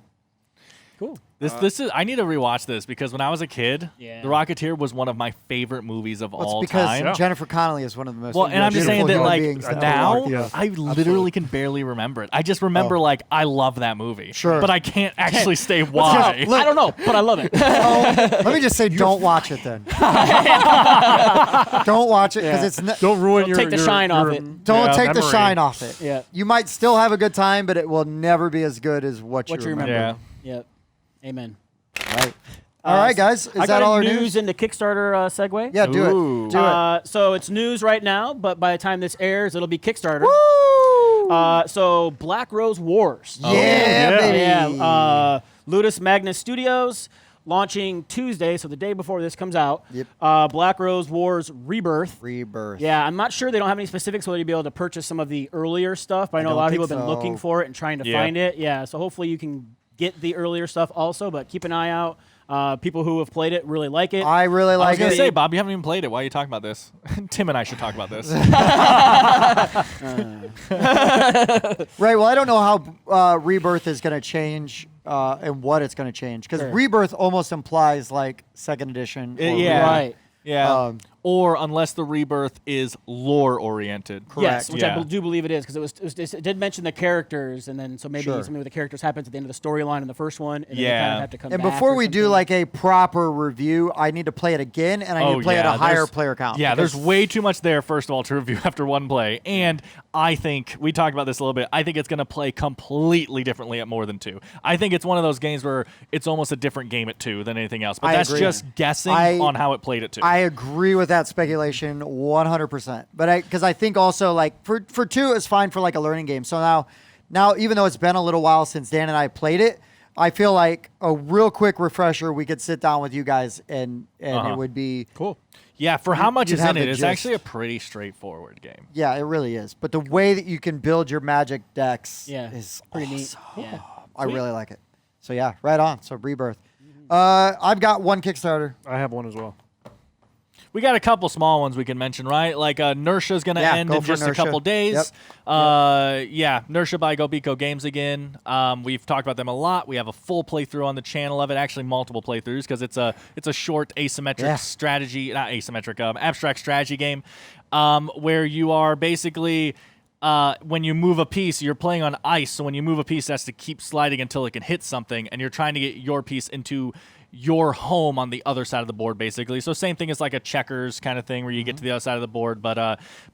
[SPEAKER 2] Cool.
[SPEAKER 4] This is. I need to rewatch this because when I was a kid,
[SPEAKER 2] Yeah.
[SPEAKER 4] The Rocketeer was one of my favorite movies of all
[SPEAKER 1] it's because
[SPEAKER 4] time.
[SPEAKER 1] Jennifer Connelly is one of the most
[SPEAKER 4] Well, and I'm just saying
[SPEAKER 1] beautiful
[SPEAKER 4] that
[SPEAKER 1] human
[SPEAKER 4] like
[SPEAKER 1] beings
[SPEAKER 4] now,
[SPEAKER 1] ever.
[SPEAKER 4] I literally can barely remember it. I just remember like I love that movie.
[SPEAKER 1] Sure.
[SPEAKER 4] But I can't actually say why.
[SPEAKER 1] Look-
[SPEAKER 2] I don't know, but I love it.
[SPEAKER 1] Let me just say, don't watch it then. Don't watch it because it's.
[SPEAKER 3] Don't ruin your.
[SPEAKER 2] take the
[SPEAKER 3] your-
[SPEAKER 2] shine off
[SPEAKER 3] your-
[SPEAKER 2] it.
[SPEAKER 1] Don't
[SPEAKER 3] yeah,
[SPEAKER 1] take the
[SPEAKER 3] memory.
[SPEAKER 1] shine off it.
[SPEAKER 2] Yeah.
[SPEAKER 1] You might still have a good time, but it will never be as good as what
[SPEAKER 2] What
[SPEAKER 1] you
[SPEAKER 2] you
[SPEAKER 1] remember.
[SPEAKER 2] remember.
[SPEAKER 4] Yeah.
[SPEAKER 2] Yep. Amen.
[SPEAKER 1] Right. All right, guys. Is
[SPEAKER 2] I
[SPEAKER 1] that
[SPEAKER 2] got
[SPEAKER 1] all our
[SPEAKER 2] news
[SPEAKER 1] news?
[SPEAKER 2] into Kickstarter segue.
[SPEAKER 1] Yeah, do
[SPEAKER 4] Ooh.
[SPEAKER 1] it. Do it.
[SPEAKER 2] So it's news right now, but by the time this airs, it'll be Kickstarter.
[SPEAKER 1] Woo!
[SPEAKER 2] So Black Rose Wars.
[SPEAKER 1] Yeah, baby.
[SPEAKER 2] Yeah. Ludus Magnus Studios launching Tuesday, so the day before this comes out.
[SPEAKER 1] Yep.
[SPEAKER 2] Black Rose Wars Rebirth.
[SPEAKER 1] Rebirth.
[SPEAKER 2] Yeah, I'm not sure they don't have any specifics whether you'll be able to purchase some of the earlier stuff, but I know a
[SPEAKER 1] don't
[SPEAKER 2] lot of
[SPEAKER 1] think
[SPEAKER 2] people have been
[SPEAKER 1] so.
[SPEAKER 2] looking for it and trying to
[SPEAKER 4] Yeah.
[SPEAKER 2] find it. Yeah, so hopefully you can get the earlier stuff also, but keep an eye out. People who have played it really like it.
[SPEAKER 1] I really
[SPEAKER 4] I was
[SPEAKER 1] like
[SPEAKER 4] gonna
[SPEAKER 1] it.
[SPEAKER 4] say, Bob, you haven't even played it. Why are you talking about this? Tim and I should talk about this.
[SPEAKER 1] Right. Well, I don't know how Rebirth is going to change and what it's going to change because
[SPEAKER 2] Sure.
[SPEAKER 1] Rebirth almost implies like second edition. Or
[SPEAKER 4] yeah.
[SPEAKER 2] Right.
[SPEAKER 4] Yeah. Or unless the Rebirth is lore oriented.
[SPEAKER 2] Yes, which I
[SPEAKER 4] Yeah.
[SPEAKER 2] do believe it is because it did mention the characters, and then so maybe
[SPEAKER 1] Sure.
[SPEAKER 2] something with the characters happens at the end of the storyline in the first one, and then they kind
[SPEAKER 4] Yeah.
[SPEAKER 2] of have to come
[SPEAKER 1] And
[SPEAKER 2] back
[SPEAKER 1] before
[SPEAKER 2] or
[SPEAKER 1] we do
[SPEAKER 2] something.
[SPEAKER 1] like a proper review, I need to play it again, and I need to play at a higher
[SPEAKER 4] there's-
[SPEAKER 1] player count.
[SPEAKER 4] Yeah,
[SPEAKER 1] because-
[SPEAKER 4] there's way too much there, first of all, to review after one play. And I think, we talked about this a little bit, I think it's going to play completely differently at more than 2. I think it's one of those games where it's almost a different game at 2 than anything else. But
[SPEAKER 1] I
[SPEAKER 4] that's
[SPEAKER 1] agree.
[SPEAKER 4] just guessing on how it played at 2.
[SPEAKER 1] I agree with that speculation 100%. But because I think also like for 2 it's fine for like a learning game. So now even though it's been a little while since Dan and I played it, I feel like a real quick refresher. We could sit down with you guys and it would be
[SPEAKER 3] Cool.
[SPEAKER 4] yeah, for how much
[SPEAKER 1] you'd
[SPEAKER 4] is in
[SPEAKER 1] have
[SPEAKER 4] it,
[SPEAKER 1] the
[SPEAKER 4] it's
[SPEAKER 1] gist.
[SPEAKER 4] actually a pretty straightforward game.
[SPEAKER 1] Yeah, it really is. But the way that you can build your magic decks is
[SPEAKER 2] pretty
[SPEAKER 1] awesome.
[SPEAKER 2] neat. Yeah.
[SPEAKER 1] I really like it. So yeah, right on. So Rebirth. I've got one Kickstarter.
[SPEAKER 3] I have one as well.
[SPEAKER 4] We got a couple small ones we can mention, right? Like Nersha's going to
[SPEAKER 1] Yeah,
[SPEAKER 4] end
[SPEAKER 1] go
[SPEAKER 4] in
[SPEAKER 1] for
[SPEAKER 4] just a
[SPEAKER 1] Nersha.
[SPEAKER 4] couple days.
[SPEAKER 1] Yep.
[SPEAKER 4] Yeah, Nersha by GoBeco Games again. We've talked about them a lot. We have a full playthrough on the channel of it, actually multiple playthroughs because it's a short asymmetric strategy, not asymmetric, abstract strategy game where you are basically when you move a piece, you're playing on ice. So when you move a piece, it has to keep sliding until it can hit something, and you're trying to get your piece into your home on the other side of the board, basically. So same thing as like a checkers kind of thing where you get to the other side of the board. But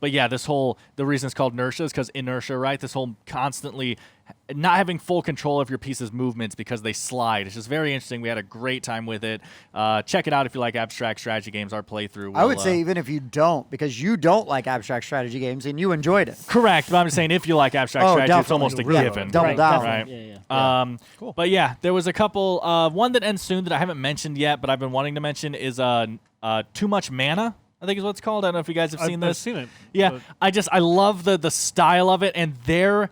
[SPEAKER 4] yeah, the reason it's called Nersha is because inertia, right? This whole constantly not having full control of your piece's movements because they slide. It's just very interesting. We had a great time with it. Check it out if you like abstract strategy games. Our playthrough.
[SPEAKER 1] I would say even if you don't, because you don't like abstract strategy games and you enjoyed it.
[SPEAKER 4] correct, but I'm just saying if you like abstract strategy, it's
[SPEAKER 1] definitely.
[SPEAKER 4] almost a
[SPEAKER 1] Yeah,
[SPEAKER 4] given.
[SPEAKER 1] double down.
[SPEAKER 2] Definitely. Yeah.
[SPEAKER 3] Cool.
[SPEAKER 4] But yeah, there was a couple. One that ends soon that I haven't mentioned yet, but I've been wanting to mention is Too Much Mana, I think is what it's called. I don't know if you guys have seen
[SPEAKER 3] I've
[SPEAKER 4] this.
[SPEAKER 3] seen it.
[SPEAKER 4] Yeah,
[SPEAKER 3] but-
[SPEAKER 4] I love the style of it and their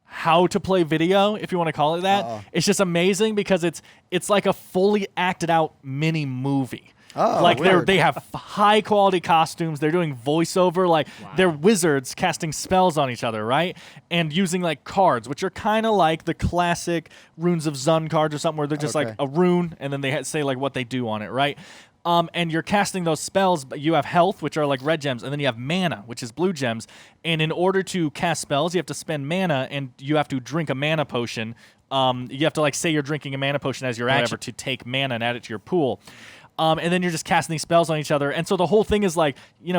[SPEAKER 4] how to play video, if you want to call it that. It's just amazing because it's like a fully acted out mini movie.
[SPEAKER 1] Oh,
[SPEAKER 4] like
[SPEAKER 1] weird.
[SPEAKER 4] they have high quality costumes. They're doing voiceover. Like they're wizards casting spells on each other, right? And using like cards, which are kind of like the classic Runes of Zun cards or something, where they're just like
[SPEAKER 1] Okay.
[SPEAKER 4] a rune and then they say like what they do on it, right? And you're casting those spells, but you have health, which are like red gems, and then you have mana, which is blue gems. And in order to cast spells, you have to spend mana, and you have to drink a mana potion. You have to like say you're drinking a mana potion as your action to take mana and add it to your pool. And then you're just casting these spells on each other. And so the whole thing is like,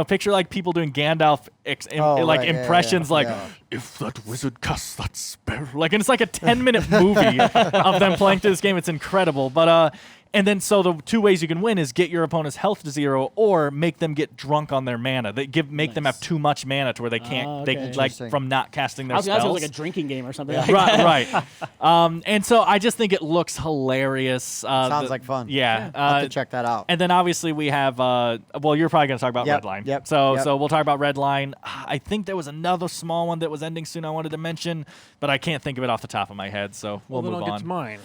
[SPEAKER 4] picture like people doing Gandalf
[SPEAKER 1] right, yeah,
[SPEAKER 4] impressions, like,
[SPEAKER 1] yeah.
[SPEAKER 4] if that wizard casts that spell. Like, and it's like a 10-minute movie of them playing through this game. It's incredible. But, and then so the two ways you can win is get your opponent's health to 0 or make them get drunk on their mana. Make them have too much mana to where they can't,
[SPEAKER 2] okay.
[SPEAKER 4] they like
[SPEAKER 1] Interesting.
[SPEAKER 4] from not casting their
[SPEAKER 2] I was gonna say it
[SPEAKER 4] spells.
[SPEAKER 2] was like a drinking game or something. Like that.
[SPEAKER 4] Right. And so I just think it looks hilarious.
[SPEAKER 1] Sounds like fun.
[SPEAKER 4] Yeah.
[SPEAKER 1] I'll have to check that out.
[SPEAKER 4] And then obviously we have, well, you're probably going to talk about
[SPEAKER 1] Yep,
[SPEAKER 4] Redline.
[SPEAKER 1] yep,
[SPEAKER 4] So
[SPEAKER 1] yep.
[SPEAKER 4] we'll talk about Redline. I think there was another small one that was ending soon I wanted to mention, but I can't think of it off the top of my head, so we'll
[SPEAKER 3] then
[SPEAKER 4] move
[SPEAKER 3] I'll
[SPEAKER 4] on.
[SPEAKER 3] get to mine.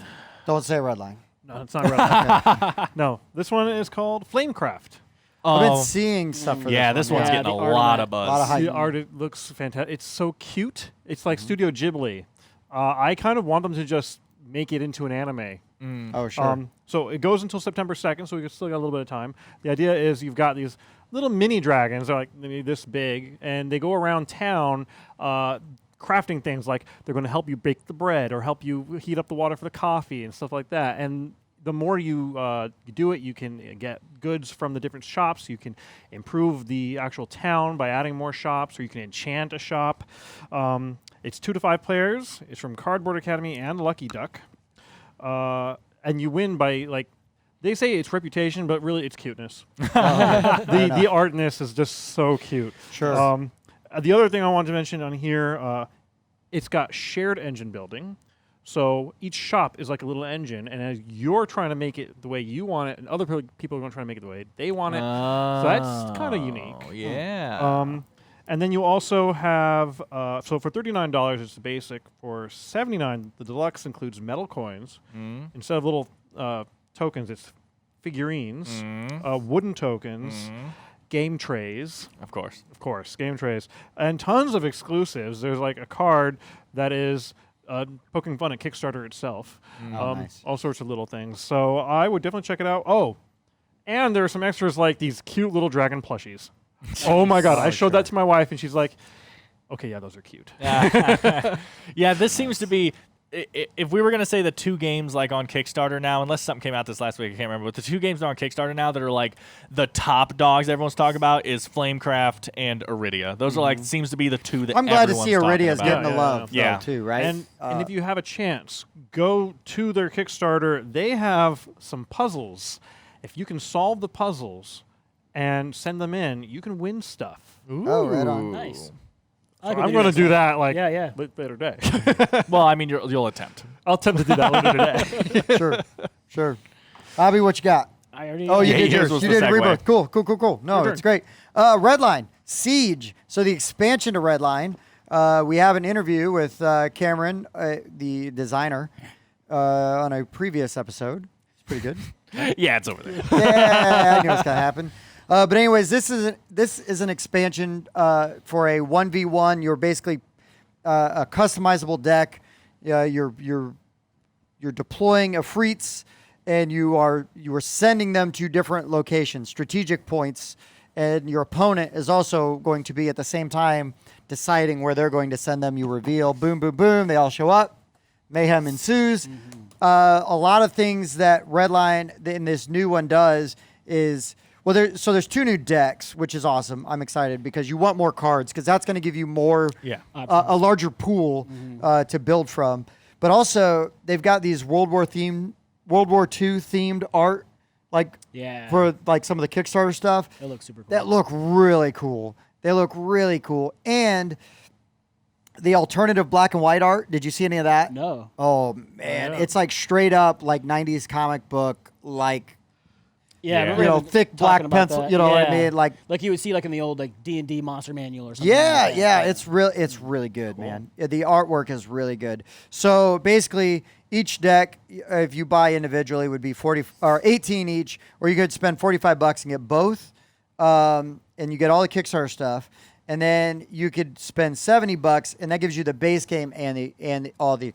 [SPEAKER 1] Don't say Redline.
[SPEAKER 3] No, it's not Redline. No, this one is called Flamecraft.
[SPEAKER 1] I've been seeing stuff for
[SPEAKER 4] Yeah,
[SPEAKER 1] this
[SPEAKER 4] this
[SPEAKER 1] one.
[SPEAKER 4] one's
[SPEAKER 2] Yeah,
[SPEAKER 4] getting a
[SPEAKER 2] the art
[SPEAKER 4] lot
[SPEAKER 2] on
[SPEAKER 4] of
[SPEAKER 2] it.
[SPEAKER 4] buzz.
[SPEAKER 1] Lot of hype.
[SPEAKER 3] The art, it looks fantastic. It's so cute. It's like Studio Ghibli. I kind of want them to just make it into an anime.
[SPEAKER 1] Oh, sure.
[SPEAKER 3] So it goes until September 2nd, so we still got a little bit of time. The idea is you've got these little mini dragons, they're like maybe this big, and they go around town crafting things like they're going to help you bake the bread or help you heat up the water for the coffee and stuff like that. And the more you do it, you can get goods from the different shops. You can improve the actual town by adding more shops, or you can enchant a shop. It's 2 to 5 players. It's from Cardboard Academy and Lucky Duck. And you win by, like, they say it's reputation, but really it's cuteness. The art in this is just so cute.
[SPEAKER 1] Sure.
[SPEAKER 3] The other thing I wanted to mention on here, it's got shared engine building. So each shop is like a little engine, and as you're trying to make it the way you want it, and other people are going to try to make it the way they want it. So that's kind of unique.
[SPEAKER 4] Yeah.
[SPEAKER 3] And then you also have, so for $39, it's the basic. For $79, the deluxe includes metal coins. Instead of little tokens, it's figurines, wooden tokens, game trays.
[SPEAKER 4] Of course.
[SPEAKER 3] Game trays. And tons of exclusives. There's like a card that is poking fun at Kickstarter itself.
[SPEAKER 1] Nice.
[SPEAKER 3] All sorts of little things. So I would definitely check it out. Oh, and there are some extras like these cute little dragon plushies. Oh my God. I showed that to my wife and she's like, okay, yeah, those are cute.
[SPEAKER 4] Yeah, this seems to be. If we were going to say the 2 games like on Kickstarter now, unless something came out this last week, I can't remember, but the 2 games that are on Kickstarter now that are like the top dogs everyone's talking about is Flamecraft and Iridia. Those are like, seems to be the 2 that
[SPEAKER 1] I'm glad to
[SPEAKER 4] everyone's
[SPEAKER 1] see Iridia's
[SPEAKER 4] talking about.
[SPEAKER 1] getting the love,
[SPEAKER 4] Yeah.
[SPEAKER 1] though, too, right?
[SPEAKER 3] And if you have a chance, go to their Kickstarter. They have some puzzles. If you can solve the puzzles and send them in, you can win stuff.
[SPEAKER 1] Oh, right on.
[SPEAKER 2] Nice.
[SPEAKER 3] So I'm going to do that like later day.
[SPEAKER 4] Well, I mean, you'll attempt.
[SPEAKER 3] I'll attempt to do that later today.
[SPEAKER 1] Sure. Abby, what you got?
[SPEAKER 2] I already.
[SPEAKER 1] Oh, you
[SPEAKER 4] Yeah,
[SPEAKER 1] did
[SPEAKER 4] yours
[SPEAKER 1] yours.
[SPEAKER 4] was
[SPEAKER 1] You
[SPEAKER 4] the
[SPEAKER 1] did
[SPEAKER 4] segue.
[SPEAKER 1] Rebirth. Cool. No,
[SPEAKER 3] Your
[SPEAKER 1] it's great. Redline, Siege. So the expansion to Redline. We have an interview with Cameron, the designer, on a previous episode. It's pretty good.
[SPEAKER 4] Yeah, it's over there.
[SPEAKER 1] Yeah, I knew it was gonna happen. But anyways, this is an expansion for a 1v1. You're basically a customizable deck. You're deploying Afrits, and you are sending them to different locations, strategic points, and your opponent is also going to be at the same time deciding where they're going to send them. You reveal, boom, boom, boom. They all show up. Mayhem ensues. A lot of things that Redline in this new one does is, well, there's 2 new decks, which is awesome. I'm excited because you want more cards because that's going to give you more, a larger pool to build from. But also, they've got these World War II themed art, like for like some of the Kickstarter stuff.
[SPEAKER 2] They look super cool.
[SPEAKER 1] That look really cool. And the alternative black and white art. Did you see any of that?
[SPEAKER 2] No.
[SPEAKER 1] Oh man, it's like straight up like 90s comic book, like
[SPEAKER 2] Yeah.
[SPEAKER 4] Yeah.
[SPEAKER 1] thick black pencil. You know what I mean? Like
[SPEAKER 2] you would see like in the old like D&D monster manual or something.
[SPEAKER 1] yeah,
[SPEAKER 2] like that.
[SPEAKER 1] yeah. It's really good, man. Yeah, the artwork is really good. So basically, each deck, if you buy individually, would be 40 or 18 each, or you could spend $45 and get both, and you get all the Kickstarter stuff. And then you could spend $70, and that gives you the base game and all the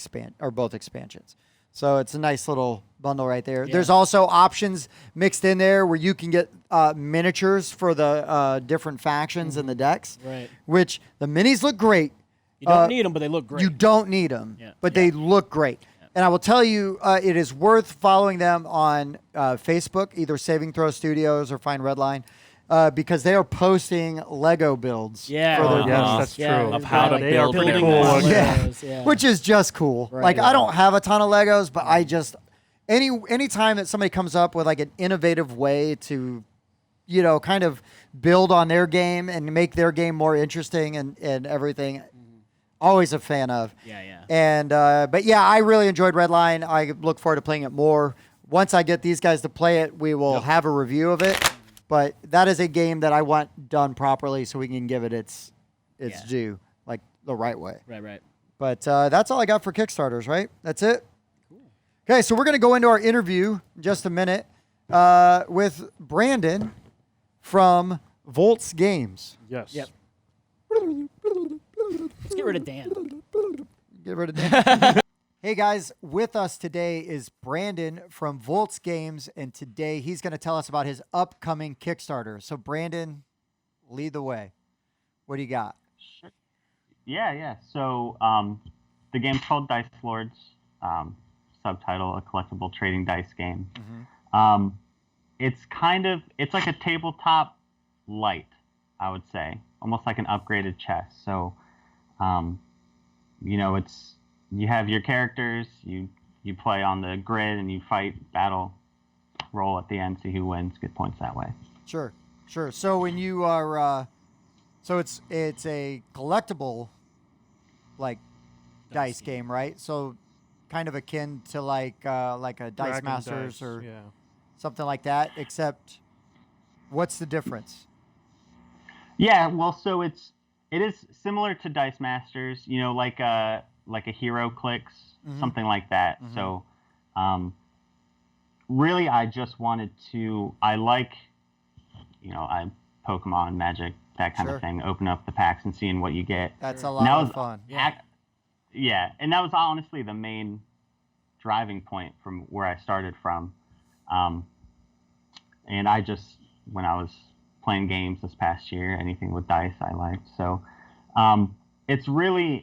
[SPEAKER 1] both expansions. So it's a nice little bundle right there.
[SPEAKER 2] Yeah.
[SPEAKER 1] There's also options mixed in there where you can get miniatures for the different factions in the decks.
[SPEAKER 2] Right.
[SPEAKER 1] Which the minis look great.
[SPEAKER 2] You don't need them, but they look great.
[SPEAKER 1] You don't need them,
[SPEAKER 2] Yeah.
[SPEAKER 1] but they look great. Yeah. And I will tell you, it is worth following them on Facebook, either Saving Throw Studios or Find Redline. Because they are posting Lego builds.
[SPEAKER 2] Yeah.
[SPEAKER 1] For their
[SPEAKER 3] Yes,
[SPEAKER 1] games.
[SPEAKER 3] that's
[SPEAKER 2] Yeah,
[SPEAKER 3] true.
[SPEAKER 4] Of how to
[SPEAKER 3] They are
[SPEAKER 4] build
[SPEAKER 3] pretty
[SPEAKER 4] their
[SPEAKER 3] cool.
[SPEAKER 4] Legos.
[SPEAKER 1] Yeah. Which is just cool.
[SPEAKER 2] Right,
[SPEAKER 1] Like
[SPEAKER 2] right.
[SPEAKER 1] I don't have a ton of Legos, but I just any time that somebody comes up with like an innovative way to, kind of build on their game and make their game more interesting and everything, always a fan of.
[SPEAKER 2] Yeah.
[SPEAKER 1] And but yeah, I really enjoyed Redline. I look forward to playing it more. Once I get these guys to play it, we will have a review of it. But that is a game that I want done properly so we can give it its due, like the right way.
[SPEAKER 2] Right.
[SPEAKER 1] But that's all I got for Kickstarters, right? That's it? Okay, so we're going to go into our interview in just a minute with Brandon from Volts Games.
[SPEAKER 3] Yes.
[SPEAKER 2] Yep. Let's get rid of Dan.
[SPEAKER 1] Get rid of Dan. Hey guys, with us today is Brandon from Volts Games, and today he's going to tell us about his upcoming Kickstarter. So Brandon, lead the way. What do you got?
[SPEAKER 5] Sure. Yeah. So the game's called Dice Lords. Subtitle: A Collectible Trading Dice Game.
[SPEAKER 1] Mm-hmm.
[SPEAKER 5] It's like a tabletop light, I would say, almost like an upgraded chess. So, you have your characters, you play on the grid, and you fight, battle, roll at the end, see who wins, get points that way.
[SPEAKER 1] Sure. So when you are, so it's a collectible, like, dice game, right? So kind of akin to like a Dice
[SPEAKER 3] Dragon
[SPEAKER 1] Masters
[SPEAKER 3] dice,
[SPEAKER 1] or
[SPEAKER 3] yeah.
[SPEAKER 1] something like that. Except, what's the difference?
[SPEAKER 5] Yeah, well, so it is similar to Dice Masters, like a Hero Clicks,
[SPEAKER 1] Mm-hmm.
[SPEAKER 5] something like that.
[SPEAKER 1] Mm-hmm.
[SPEAKER 5] So, really, I just wanted to. I like, Pokemon, Magic, that kind
[SPEAKER 1] Sure.
[SPEAKER 5] of thing. Open up the packs and seeing what you get.
[SPEAKER 1] That's a
[SPEAKER 5] And
[SPEAKER 1] lot
[SPEAKER 5] that
[SPEAKER 1] of
[SPEAKER 5] was
[SPEAKER 1] fun.
[SPEAKER 5] Yeah, and that was honestly the main driving point from where I started from. And I just, when I was playing games this past year, anything with dice I liked. So it's like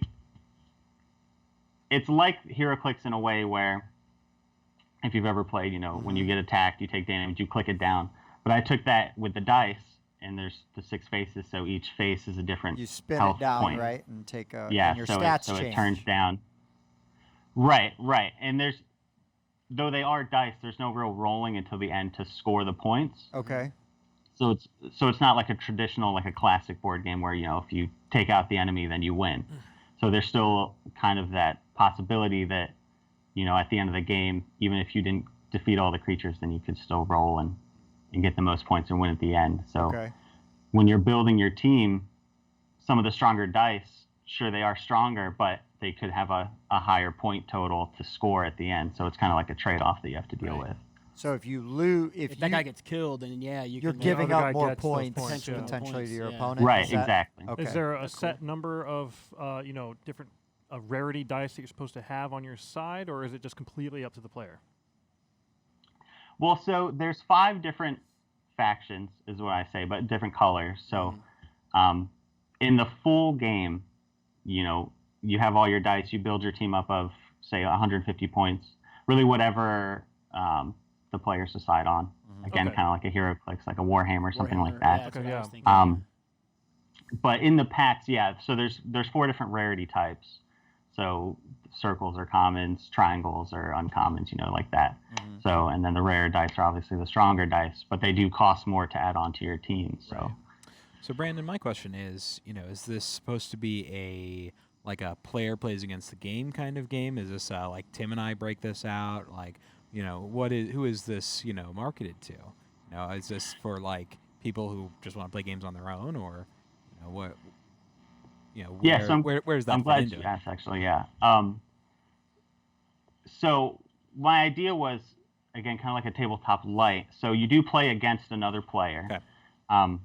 [SPEAKER 5] HeroClix in a way where if you've ever played, when you get attacked, you take damage, you click it down. But I took that with the dice, and there's the 6 faces, so each face is a different
[SPEAKER 1] You spin
[SPEAKER 5] health
[SPEAKER 1] it down,
[SPEAKER 5] point.
[SPEAKER 1] right, and take a
[SPEAKER 5] Yeah,
[SPEAKER 1] and your
[SPEAKER 5] so
[SPEAKER 1] stats
[SPEAKER 5] it
[SPEAKER 1] change.
[SPEAKER 5] turns down. Right. And though they are dice, there's no real rolling until the end to score the points.
[SPEAKER 1] Okay.
[SPEAKER 5] So it's not like a traditional, like a classic board game where, if you take out the enemy, then you win. So there's still kind of that possibility that, at the end of the game, even if you didn't defeat all the creatures, then you could still roll and get the most points and win at the end. So
[SPEAKER 1] Okay.
[SPEAKER 5] when you're building your team, some of the stronger dice, sure, they are stronger, but they could have a higher point total to score at the end. So it's kind of like a trade-off that you have to deal with.
[SPEAKER 1] So if you lose,
[SPEAKER 2] If that guy gets killed, then you're
[SPEAKER 1] you're
[SPEAKER 2] can
[SPEAKER 1] giving
[SPEAKER 3] other
[SPEAKER 1] up
[SPEAKER 3] guy
[SPEAKER 1] more
[SPEAKER 3] gets those
[SPEAKER 1] points
[SPEAKER 3] points, yeah.
[SPEAKER 1] potentially to your
[SPEAKER 2] Yeah.
[SPEAKER 1] opponent.
[SPEAKER 5] Right,
[SPEAKER 1] Is that-
[SPEAKER 5] exactly.
[SPEAKER 1] Okay.
[SPEAKER 3] Is there a
[SPEAKER 2] That's
[SPEAKER 3] set number of different rarity dice that you're supposed to have on your side, or is it just completely up to the player?
[SPEAKER 5] Well, so there's 5 different factions, is what I say, but different colors. So in the full game, you have all your dice, you build your team up of, say, 150 points, really whatever the players decide on. Again,
[SPEAKER 3] Okay.
[SPEAKER 5] kind of like a HeroClix, like a Warhammer, something like that.
[SPEAKER 2] Yeah, that's
[SPEAKER 3] Okay,
[SPEAKER 2] what I
[SPEAKER 3] yeah.
[SPEAKER 2] was thinking.
[SPEAKER 5] But in the packs, so there's 4 different rarity types. So circles are commons, triangles are uncommons, like that.
[SPEAKER 1] Mm-hmm.
[SPEAKER 5] So, and then the rare dice are obviously the stronger dice, but they do cost more to add on to your team. So,
[SPEAKER 6] Right. So Brandon, my question is, is this supposed to be a player plays against the game kind of game? Is this like Tim and I break this out? Like, who is this, marketed to? Is this for like people who just want to play games on their own, or what?
[SPEAKER 5] yeah, so
[SPEAKER 6] where's that
[SPEAKER 5] I'm
[SPEAKER 6] fit
[SPEAKER 5] glad
[SPEAKER 6] into
[SPEAKER 5] you
[SPEAKER 6] it?
[SPEAKER 5] asked, actually, yeah. So my idea was, again, kind of like a tabletop light. So you do play against another player.
[SPEAKER 6] Okay.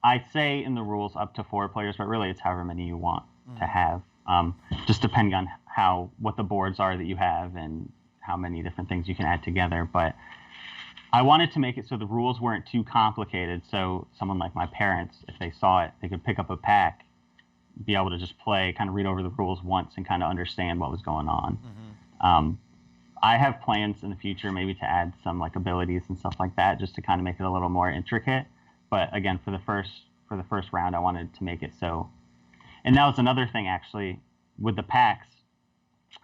[SPEAKER 5] I say in the rules up to 4 players, but really it's however many you want to have. Just depending on what the boards are that you have and how many different things you can add together. But I wanted to make it so the rules weren't too complicated. So someone like my parents, if they saw it, they could pick up a pack, be able to just play, kind of read over the rules once and kind of understand what was going on. I have plans in the future maybe to add some like abilities and stuff like that, just to kind of make it a little more intricate. But again, for the first round, I wanted to make it so. And that was another thing, actually, with the packs.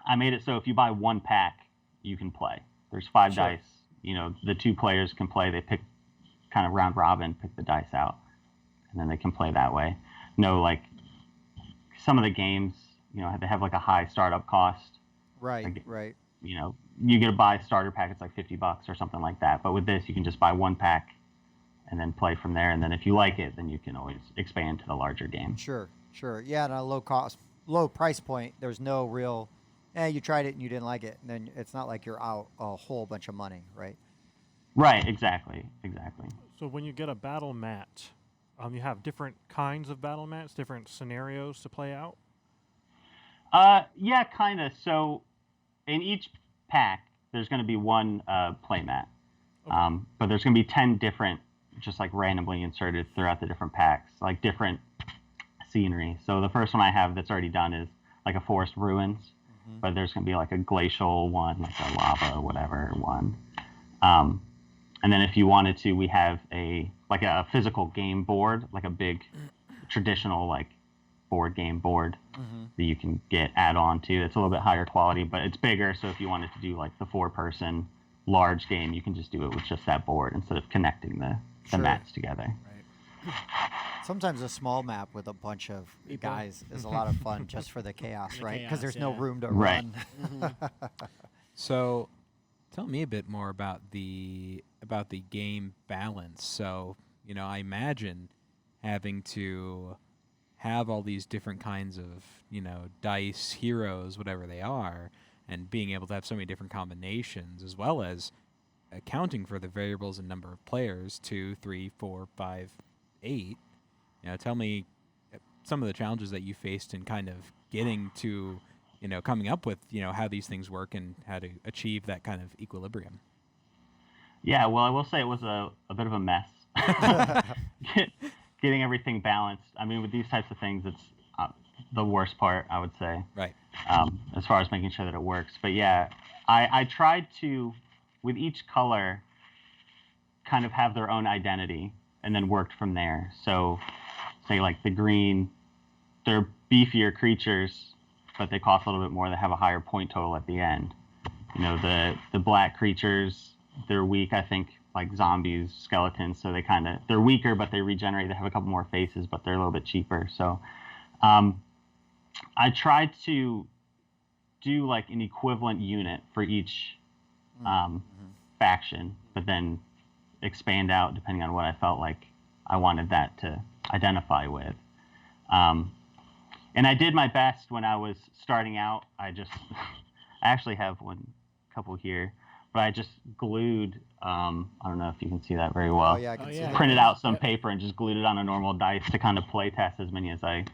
[SPEAKER 5] I made it so if you buy 1 pack, you can play. There's 5
[SPEAKER 1] Sure.
[SPEAKER 5] dice. The 2 players can play. They pick kind of round robin, pick the dice out, and then they can play that way. No, like some of the games, they have like a high startup cost.
[SPEAKER 1] Right. Right.
[SPEAKER 5] You get to buy a starter pack, it's like $50 or something like that. But with this, you can just buy 1 pack and then play from there. And then if you like it, then you can always expand to the larger game.
[SPEAKER 1] Sure. Yeah, and a low price point. There's no real you tried it and you didn't like it, and then it's not like you're out a whole bunch of money, right?
[SPEAKER 5] Right, exactly.
[SPEAKER 3] So when you get a battle mat, you have different kinds of battle mats, different scenarios to play out?
[SPEAKER 5] Yeah, kind of. So in each pack, there's going to be one play mat. But there's going to be 10 different, just like randomly inserted throughout the different packs, like different scenery. So the first one I have that's already done is like a forest ruins, but there's going to be like a glacial one, like a lava, whatever one. And then if you wanted to, we have a physical game board, like a big traditional like board game board that you can get add-on to. It's a little bit higher quality, but it's bigger. So if you wanted to do like the 4-person large game, you can just do it with just that board instead of connecting the mats together.
[SPEAKER 1] Sometimes a small map with a bunch of guys is a lot of fun just for the chaos, right? Because there's no room to run.
[SPEAKER 6] So tell me a bit more about the game balance. So, I imagine having to have all these different kinds of, dice, heroes, whatever they are, and being able to have so many different combinations, as well as accounting for the variables and number of players, 2, 3, 4, 5, 8. Tell me some of the challenges that you faced in kind of getting to, coming up with, how these things work and how to achieve that kind of equilibrium.
[SPEAKER 5] Yeah, well, I will say it was a bit of a mess. Getting everything balanced. I mean, with these types of things, it's the worst part, I would say.
[SPEAKER 6] Right.
[SPEAKER 5] As far as making sure that it works. But yeah, I tried to, with each color, kind of have their own identity and then worked from there. So, say like the green, they're beefier creatures, but they cost a little bit more. They have a higher point total at the end. The black creatures, they're weak, I think, like zombies, skeletons, so they're weaker, but they regenerate. They have a couple more faces, but they're a little bit cheaper. So I tried to do like an equivalent unit for each faction, but then expand out depending on what I felt like I wanted that to identify with. And I did my best when I was starting out. I actually have couple here, but I just glued, I don't know if you can see that very well.
[SPEAKER 1] Oh, yeah, I can see that.
[SPEAKER 5] Printed out some paper and just glued it on a normal dice to kind of play test as many as I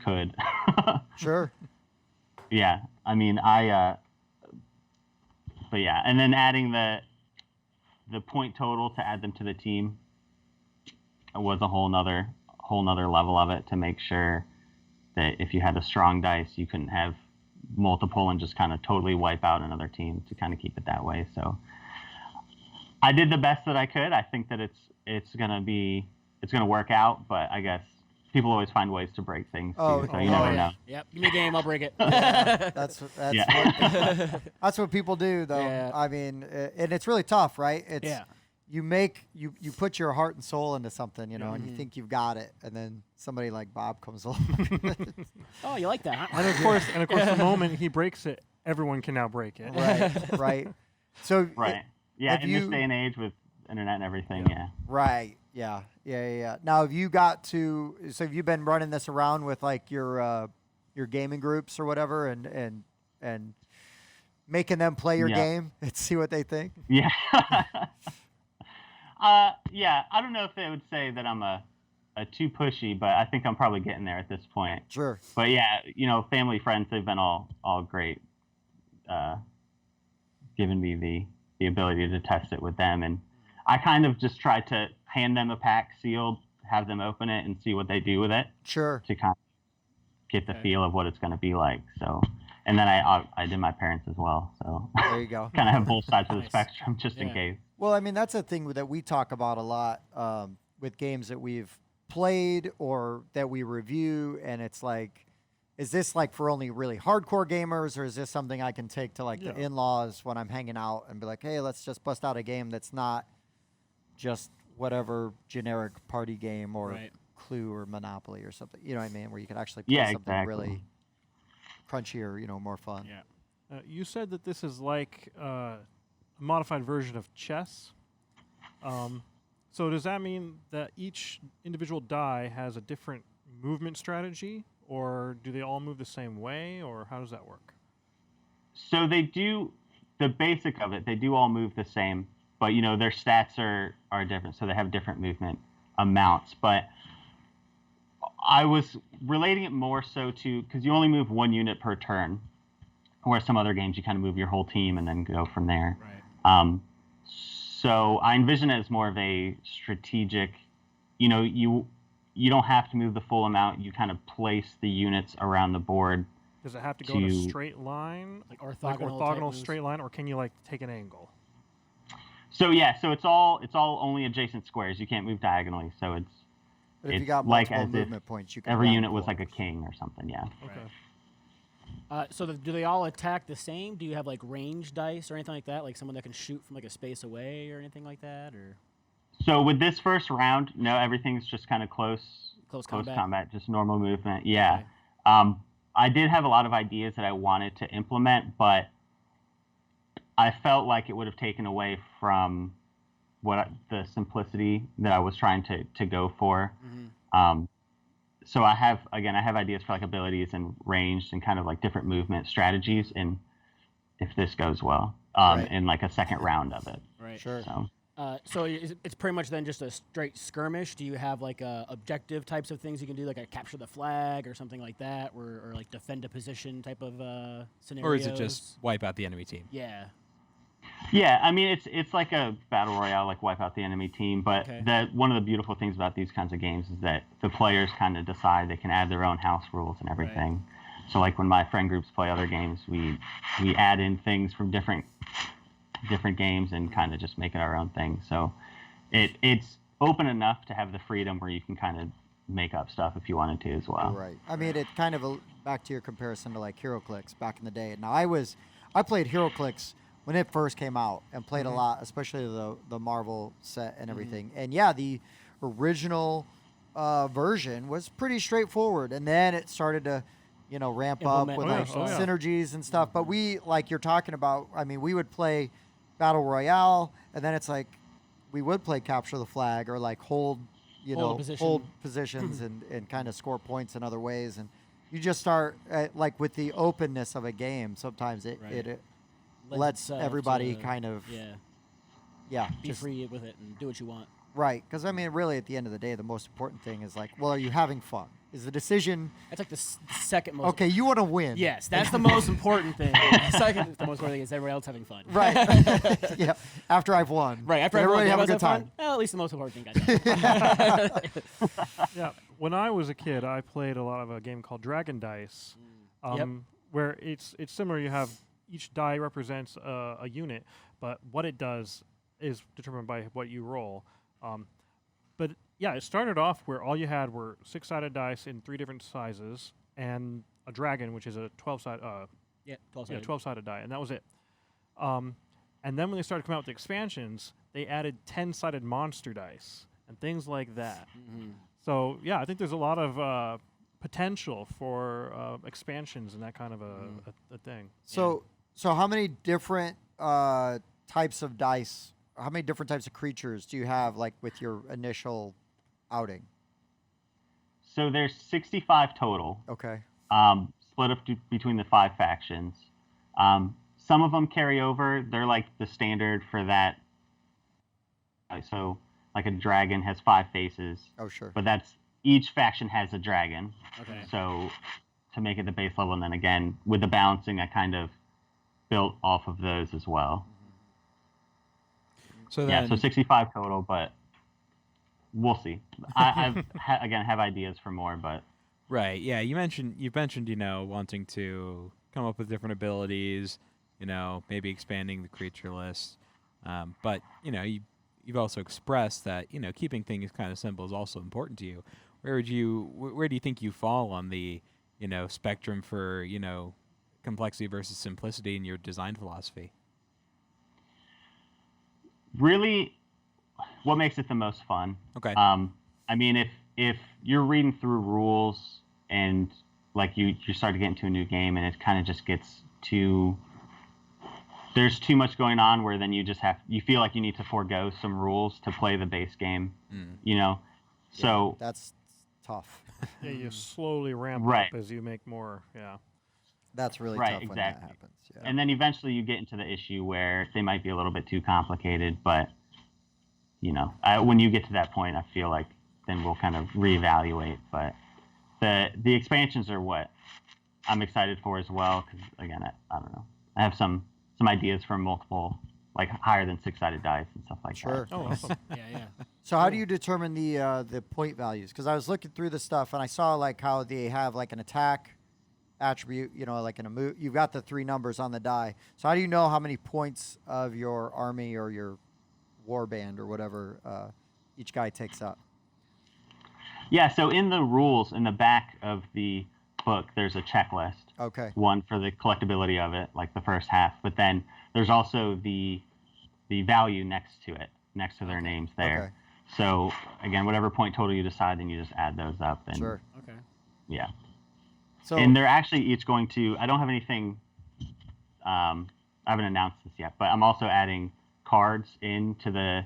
[SPEAKER 5] could.
[SPEAKER 1] Sure.
[SPEAKER 5] Yeah, I mean, but yeah, and then adding the point total to add them to the team was a whole nother level of it, to make sure that if you had a strong dice, you couldn't have multiple and just kind of totally wipe out another team, to kind of keep it that way. So I did the best that I could. I think that it's gonna work out, but I guess people always find ways to break things too, so you never know.
[SPEAKER 2] Yep, give me a game, I'll break it.
[SPEAKER 1] That's that's what people do, though.
[SPEAKER 2] Yeah.
[SPEAKER 1] I mean, and it's really tough, right? It's you put your heart and soul into something, and you think you've got it, and then somebody like Bob comes along.
[SPEAKER 2] Oh, you like that, huh?
[SPEAKER 3] And of course, the moment he breaks it, everyone can now break it.
[SPEAKER 1] Right. So
[SPEAKER 5] Right. Yeah, in this day and age with internet and everything,
[SPEAKER 1] Right. Yeah. Now, have you been running this around with like your gaming groups or whatever, and making them play your game and see what they think?
[SPEAKER 5] Yeah. Yeah, I don't know if they would say that I'm a too pushy, but I think I'm probably getting there at this point.
[SPEAKER 1] Sure.
[SPEAKER 5] But yeah, family, friends, they've been all great, giving me the ability to test it with them. And I kind of just try to hand them a pack sealed, have them open it and see what they do with it.
[SPEAKER 1] Sure.
[SPEAKER 5] To kind of get the feel of what it's going to be like. So, and then I did my parents as well. So
[SPEAKER 1] there you go.
[SPEAKER 5] Kind of have both sides of the spectrum just in case.
[SPEAKER 1] Well, I mean, that's a thing that we talk about a lot with games that we've played or that we review, and it's like, is this like for only really hardcore gamers, or is this something I can take to like the in-laws when I'm hanging out and be like, hey, let's just bust out a game that's not just whatever generic party game or Clue or Monopoly or something, you know what I mean, where you can actually play something really crunchier, more fun.
[SPEAKER 3] Yeah. You said that this is like a modified version of chess. So does that mean that each individual die has a different movement strategy, or do they all move the same way, or how does that work?
[SPEAKER 5] So they do the basic of it. They do all move the same, but their stats are different, so they have different movement amounts. But I was relating it more so to because you only move one unit per turn, whereas some other games you kind of move your whole team and then go from there.
[SPEAKER 2] Right.
[SPEAKER 5] So I envision it as more of a strategic. You don't have to move the full amount. You kind of place the units around the board.
[SPEAKER 3] Does it have to go in a straight line,
[SPEAKER 2] Like orthogonal
[SPEAKER 3] orthogonal straight line, or can you like take an angle?
[SPEAKER 5] So so it's all only adjacent squares. You can't move diagonally. So it's
[SPEAKER 1] But if you
[SPEAKER 5] it's
[SPEAKER 1] got
[SPEAKER 5] like
[SPEAKER 1] multiple
[SPEAKER 5] as if
[SPEAKER 1] movement points, you can
[SPEAKER 5] every
[SPEAKER 1] round
[SPEAKER 5] unit was like a
[SPEAKER 1] corners.
[SPEAKER 5] king or something. Yeah.
[SPEAKER 3] Okay.
[SPEAKER 2] So do they all attack the same? Do you have like range dice or anything like that? Like someone that can shoot from like a space away or anything like that? Or
[SPEAKER 5] So with this first round, no, everything's just kind of close
[SPEAKER 2] combat.
[SPEAKER 5] just normal movement. Yeah.
[SPEAKER 2] Okay.
[SPEAKER 5] I did have a lot of ideas that I wanted to implement, but I felt like it would have taken away from the simplicity that I was trying to go for.
[SPEAKER 2] Mm-hmm.
[SPEAKER 5] So I have ideas for like abilities and ranged and kind of like different movement strategies, and if this goes well, in like a second round of it.
[SPEAKER 2] Right.
[SPEAKER 1] Sure.
[SPEAKER 2] So it's pretty much then just a straight skirmish. Do you have like objective types of things you can do, like a capture the flag or something like that, or like defend a position type of scenarios?
[SPEAKER 6] Or is it just wipe out the enemy team?
[SPEAKER 2] Yeah.
[SPEAKER 5] Yeah, I mean it's like a battle royale, like wipe out the enemy team. But one of the beautiful things about these kinds of games is that the players kind of decide they can add their own house rules and everything. Right. So like when my friend groups play other games, we add in things from different games and kind of just make it our own thing. So it's open enough to have the freedom where you can kind of make up stuff if you wanted to as well.
[SPEAKER 1] Right. I mean, it kind of back to your comparison to like HeroClix back in the day. Now I played HeroClix when it first came out and played a lot, especially the Marvel set and everything. And yeah, the original version was pretty straightforward, and then it started to ramp up with like synergies and stuff. But we, like you're talking about, I mean, we would play Battle Royale, and then it's like we would play Capture the Flag or like hold positions and kind of score points in other ways. And you just start like with the openness of a game. Sometimes it lets everybody kind of
[SPEAKER 2] be free with it and do what you want.
[SPEAKER 1] Right, because I mean, really, at the end of the day, the most important thing is like, well, are you having fun? Is the decision?
[SPEAKER 2] That's like the second most.
[SPEAKER 1] Okay, you want to win.
[SPEAKER 2] Yes, that's the most important thing. The second, the most important thing is everybody else having fun.
[SPEAKER 1] Right. Yeah. After I've won.
[SPEAKER 2] Right. After
[SPEAKER 1] everybody
[SPEAKER 2] have
[SPEAKER 1] a good time.
[SPEAKER 2] Fun? Well, at least the most important thing I did.
[SPEAKER 3] Yeah. When I was a kid, I played a lot of a game called Dragon Dice, where it's similar. You have each die represents a unit, but what it does is determined by what you roll. But yeah, it started off where all you had were 6-sided dice in 3 different sizes and a dragon, which is a 12-sided 12-sided die, and that was it. And then when they started coming out with the expansions, they added 10-sided monster dice and things like that. Mm-hmm. So yeah, I think there's a lot of potential for expansions and that kind of a thing.
[SPEAKER 1] So how many different types of dice? How many different types of creatures do you have, like with your initial outing?
[SPEAKER 5] So there's 65 total.
[SPEAKER 1] Okay.
[SPEAKER 5] Split up between the 5 factions. Some of them carry over. They're like the standard for that. So like a dragon has 5 faces.
[SPEAKER 1] Oh, sure.
[SPEAKER 5] But each faction has a dragon.
[SPEAKER 2] Okay.
[SPEAKER 5] So to make it the base level, and then again with the balancing, I kind of built off of those as well.
[SPEAKER 6] So then,
[SPEAKER 5] so 65 total, but we'll see. I have ideas for more, but
[SPEAKER 6] right, yeah. You've mentioned wanting to come up with different abilities, maybe expanding the creature list, but you've also expressed that keeping things kind of simple is also important to you. Where do you think you fall on the spectrum for complexity versus simplicity in your design philosophy?
[SPEAKER 5] Really, what makes it the most fun?
[SPEAKER 6] Okay.
[SPEAKER 5] I mean, if you're reading through rules and like you start to get into a new game and it kind of just gets there's too much going on where then you feel like you need to forego some rules to play the base game, So
[SPEAKER 1] that's tough.
[SPEAKER 3] Yeah, you slowly ramp
[SPEAKER 5] Right.
[SPEAKER 3] up as you make more. Yeah.
[SPEAKER 1] That's really
[SPEAKER 5] Right,
[SPEAKER 1] tough when
[SPEAKER 5] exactly.
[SPEAKER 1] that happens. Yeah.
[SPEAKER 5] And then eventually you get into the issue where they might be a little bit too complicated, but when you get to that point, I feel like then we'll kind of reevaluate. But the expansions are what I'm excited for as well, because again, I don't know, I have some ideas for multiple, like higher than 6-sided dice and stuff like
[SPEAKER 1] Sure.
[SPEAKER 5] that.
[SPEAKER 3] Oh, awesome.
[SPEAKER 2] Yeah.
[SPEAKER 1] So how do you determine the point values? Because I was looking through the stuff and I saw like how they have like an attack attribute, like in a move. You've got the 3 numbers on the die. So how do you know how many points of your army or your war band or whatever each guy takes up?
[SPEAKER 5] Yeah, so in the rules, in the back of the book, there's a checklist.
[SPEAKER 1] Okay.
[SPEAKER 5] One for the collectability of it, like the first half, but then there's also the value next to it, next to their names there.
[SPEAKER 1] Okay.
[SPEAKER 5] So again, whatever point total you decide, then you just add those up. And
[SPEAKER 1] Sure.
[SPEAKER 2] Okay.
[SPEAKER 5] Yeah.
[SPEAKER 1] So
[SPEAKER 5] And they're actually each going to, I don't have anything, I haven't announced this yet, but I'm also adding cards into the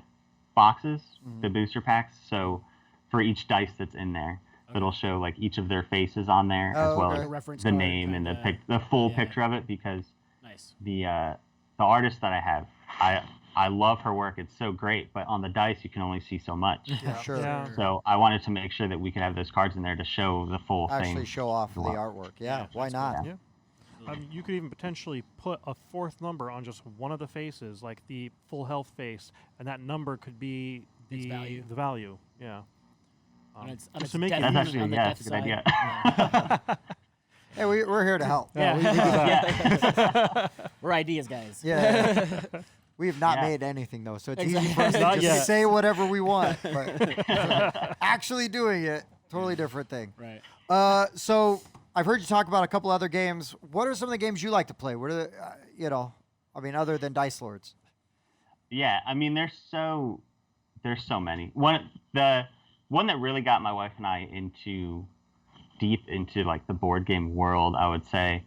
[SPEAKER 5] boxes, the booster packs. So for each dice that's in there, it'll show like each of their faces on there,
[SPEAKER 1] Oh,
[SPEAKER 5] as well
[SPEAKER 1] okay.
[SPEAKER 5] as
[SPEAKER 2] A reference
[SPEAKER 5] the
[SPEAKER 2] card
[SPEAKER 5] name and
[SPEAKER 2] kinda.
[SPEAKER 5] the full
[SPEAKER 2] Yeah.
[SPEAKER 5] picture of it, because
[SPEAKER 2] Nice.
[SPEAKER 5] the artist that I have, I love her work. It's so great, but on the dice you can only see so much.
[SPEAKER 1] yeah, sure.
[SPEAKER 3] Yeah.
[SPEAKER 5] So I wanted to make sure that we could have those cards in there to show the full
[SPEAKER 1] Actually
[SPEAKER 5] thing.
[SPEAKER 1] show off the
[SPEAKER 5] Wow.
[SPEAKER 1] artwork. Yeah,
[SPEAKER 2] Yeah,
[SPEAKER 1] why
[SPEAKER 2] that's
[SPEAKER 1] not?
[SPEAKER 3] Yeah. You could even potentially put a 4th number on just one of the faces, like the full health face, and that number could be
[SPEAKER 2] Its value.
[SPEAKER 3] the value. Yeah.
[SPEAKER 2] On its
[SPEAKER 3] just to
[SPEAKER 2] death-
[SPEAKER 3] make it
[SPEAKER 5] That's actually,
[SPEAKER 2] on the
[SPEAKER 5] yeah,
[SPEAKER 2] death
[SPEAKER 5] that's a good
[SPEAKER 2] side.
[SPEAKER 5] idea.
[SPEAKER 1] Hey, we're here to help.
[SPEAKER 2] Yeah.
[SPEAKER 5] Yeah.
[SPEAKER 2] We're ideas guys.
[SPEAKER 1] Yeah. We have not
[SPEAKER 5] Yeah.
[SPEAKER 1] made anything though, so it's
[SPEAKER 2] Exactly.
[SPEAKER 1] easy for us to
[SPEAKER 3] Not
[SPEAKER 1] just
[SPEAKER 3] yet.
[SPEAKER 1] say whatever we want. But actually doing it, totally different thing.
[SPEAKER 2] Right.
[SPEAKER 1] So I've heard you talk about a couple other games. What are some of the games you like to play? What are other than Dice Lords?
[SPEAKER 5] Yeah, I mean, there's so many. The one that really got my wife and I deep into like the board game world, I would say,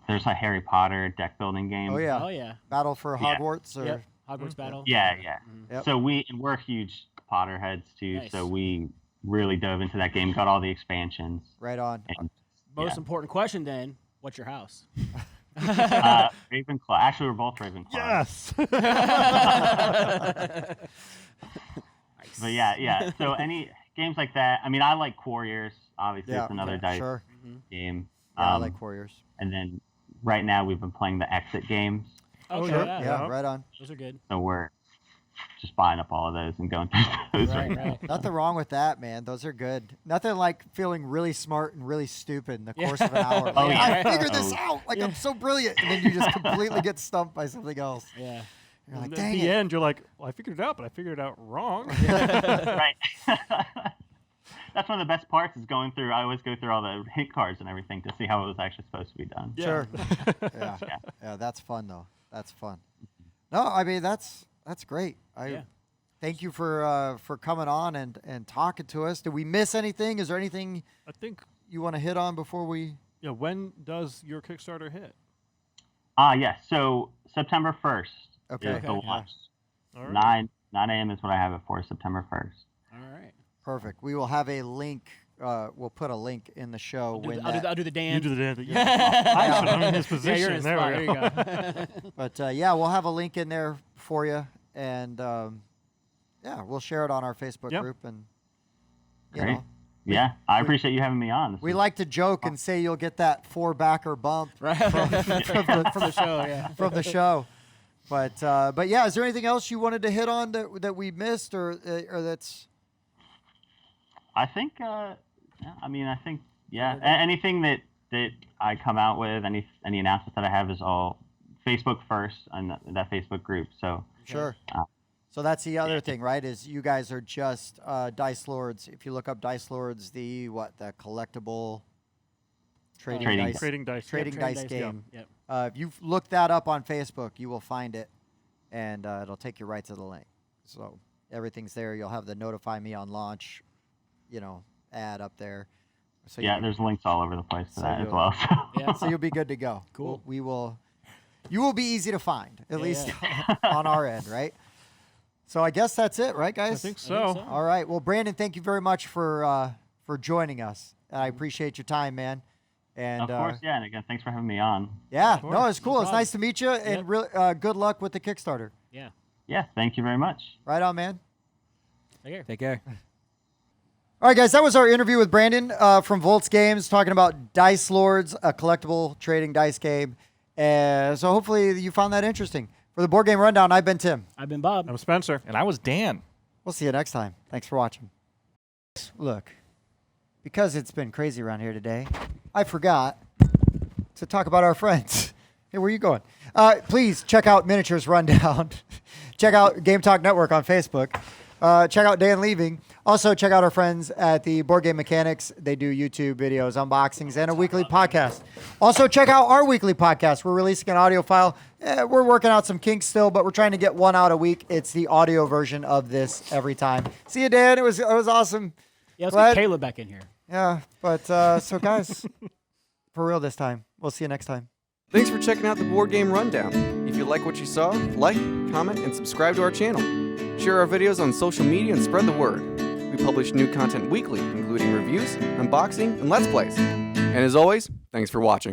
[SPEAKER 5] there's a Harry Potter deck building game.
[SPEAKER 1] Oh yeah,
[SPEAKER 2] Oh yeah.
[SPEAKER 1] Battle for
[SPEAKER 5] Yeah.
[SPEAKER 1] Hogwarts. Or
[SPEAKER 2] Yep. Hogwarts battle.
[SPEAKER 5] Yeah.
[SPEAKER 1] Yep.
[SPEAKER 5] So we're huge Potterheads too.
[SPEAKER 2] Nice.
[SPEAKER 5] So we really dove into that game, got all the expansions.
[SPEAKER 1] right on.
[SPEAKER 5] And,
[SPEAKER 2] Most
[SPEAKER 5] yeah.
[SPEAKER 2] important question then, what's your house?
[SPEAKER 5] Ravenclaw. Actually, we're both Ravenclaw.
[SPEAKER 3] Yes.
[SPEAKER 5] But yeah. So any games like that. I mean, I like Warriors. Obviously,
[SPEAKER 1] Yeah,
[SPEAKER 5] it's another
[SPEAKER 1] yeah,
[SPEAKER 5] dice
[SPEAKER 1] sure.
[SPEAKER 5] game.
[SPEAKER 1] Yeah, I like Warriors.
[SPEAKER 5] And then right now we've been playing the Exit games.
[SPEAKER 2] Oh,
[SPEAKER 3] sure.
[SPEAKER 2] yeah.
[SPEAKER 1] Yeah, right on.
[SPEAKER 2] Those are good.
[SPEAKER 5] So we're just buying up all of those and going through those right,
[SPEAKER 2] Right,
[SPEAKER 5] now.
[SPEAKER 2] right.
[SPEAKER 1] Nothing wrong with that, man. Those are good. Nothing like feeling really smart and really stupid in the
[SPEAKER 2] Yeah.
[SPEAKER 1] course of an hour.
[SPEAKER 5] Oh,
[SPEAKER 1] Like,
[SPEAKER 5] yeah.
[SPEAKER 1] I figured this
[SPEAKER 5] Oh.
[SPEAKER 1] out. Like I'm so brilliant, and then you just completely get stumped by something else.
[SPEAKER 2] Yeah.
[SPEAKER 1] You're like,
[SPEAKER 3] At
[SPEAKER 1] dang
[SPEAKER 3] the
[SPEAKER 1] it.
[SPEAKER 3] end, you're like, well, I figured it out, but I figured it out wrong.
[SPEAKER 5] Right. That's one of the best parts is going through. I always go through all the hint cards and everything to see how it was actually supposed to be done.
[SPEAKER 1] Sure. Yeah. Yeah, that's fun though. That's fun. No, I mean that's great.
[SPEAKER 2] Yeah.
[SPEAKER 1] Thank you for coming on and talking to us. Did we miss anything? Is there anything
[SPEAKER 3] I think,
[SPEAKER 1] you want to hit on before we?
[SPEAKER 3] yeah, when does your Kickstarter hit?
[SPEAKER 5] Yes. So September 1st
[SPEAKER 1] Okay.
[SPEAKER 5] is the
[SPEAKER 2] Okay.
[SPEAKER 5] launch.
[SPEAKER 3] All right.
[SPEAKER 5] 9 a.m. is what I have it for, September 1st.
[SPEAKER 2] All right.
[SPEAKER 1] Perfect. We will have a link. We'll put a link in the show
[SPEAKER 2] I'll do the
[SPEAKER 3] You
[SPEAKER 2] dance.
[SPEAKER 3] do the dance. Yeah. I'm in his
[SPEAKER 2] Yeah,
[SPEAKER 3] position.
[SPEAKER 2] you're in his
[SPEAKER 3] there
[SPEAKER 2] spot.
[SPEAKER 3] we
[SPEAKER 2] There
[SPEAKER 3] go.
[SPEAKER 2] you go.
[SPEAKER 1] But yeah, we'll have a link in there for you, and yeah, we'll share it on our Facebook
[SPEAKER 3] Yep.
[SPEAKER 1] group. And you
[SPEAKER 5] Great.
[SPEAKER 1] know,
[SPEAKER 5] Yeah, I appreciate you having me on. This
[SPEAKER 1] we
[SPEAKER 5] was-
[SPEAKER 1] like to joke and say you'll get that 4-backer bump
[SPEAKER 2] Right. from the show, yeah.
[SPEAKER 1] from the show. But yeah, is there anything else you wanted to hit on that we missed or that's?
[SPEAKER 5] I think. I think. Yeah. Anything that I come out with, any announcements that I have is all Facebook first on that Facebook group. So.
[SPEAKER 1] Sure.
[SPEAKER 5] Uh,
[SPEAKER 1] So that's the other thing, right? Is you guys are just Dice Lords. If you look up Dice Lords, the collectible trading
[SPEAKER 5] Trading.
[SPEAKER 1] dice
[SPEAKER 3] Trading dice.
[SPEAKER 1] trading
[SPEAKER 2] Trading
[SPEAKER 1] dice
[SPEAKER 2] dice
[SPEAKER 1] game.
[SPEAKER 2] Yep.
[SPEAKER 1] If you look that up on Facebook, you will find it, and it'll take you right to the link. So everything's there. You'll have the notify me on launch, ad up there. So
[SPEAKER 5] yeah, there's links all over the place to
[SPEAKER 1] So
[SPEAKER 5] that as
[SPEAKER 1] you'll-
[SPEAKER 5] well.
[SPEAKER 2] Yeah.
[SPEAKER 1] so you'll be good to go.
[SPEAKER 2] Cool.
[SPEAKER 1] You will be easy to find, at
[SPEAKER 2] Yeah,
[SPEAKER 1] least on our end, right? So I guess that's it, right, guys?
[SPEAKER 3] I think
[SPEAKER 2] I
[SPEAKER 3] so.
[SPEAKER 2] think so.
[SPEAKER 1] All right. Well, Brandon, thank you very much for joining us. I appreciate your time, man. And
[SPEAKER 5] Of course, yeah. And again, thanks for having me on.
[SPEAKER 1] yeah, no, it's cool.
[SPEAKER 2] No
[SPEAKER 1] It's
[SPEAKER 2] problem.
[SPEAKER 1] nice to meet you, and really good luck with the Kickstarter.
[SPEAKER 2] Yeah.
[SPEAKER 5] Yeah, thank you very much.
[SPEAKER 1] Right on, man.
[SPEAKER 6] Take care.
[SPEAKER 1] All right, guys, that was our interview with Brandon from Volts Games, talking about Dice Lords, a collectible trading dice game. So hopefully you found that interesting. For the Board Game Rundown, I've been Tim.
[SPEAKER 2] I've been Bob.
[SPEAKER 3] I'm Spencer.
[SPEAKER 4] And I was Dan.
[SPEAKER 1] We'll see you next time. Thanks for watching. Look, because it's been crazy around here today, I forgot to talk about our friends. Hey, where are you going? Please check out Miniatures Rundown. Check out Game Talk Network on Facebook. Check out Dan Leaving. Also, check out our friends at the Board Game Mechanics. They do YouTube videos, unboxings, and a weekly podcast. Also, check out our weekly podcast. We're releasing an audio file. We're working out some kinks still, but we're trying to get one out a week. It's the audio version of this every time. See you, Dan. It was awesome.
[SPEAKER 2] Yeah, let's
[SPEAKER 1] Glad-
[SPEAKER 2] get Caleb back in here.
[SPEAKER 1] Yeah, but so guys, for real this time. We'll see you next time.
[SPEAKER 7] Thanks for checking out the Board Game Rundown. If you like what you saw, like, comment, and subscribe to our channel. Share our videos on social media and spread the word. We publish new content weekly, including reviews, unboxing, and Let's Plays. And as always, thanks for watching.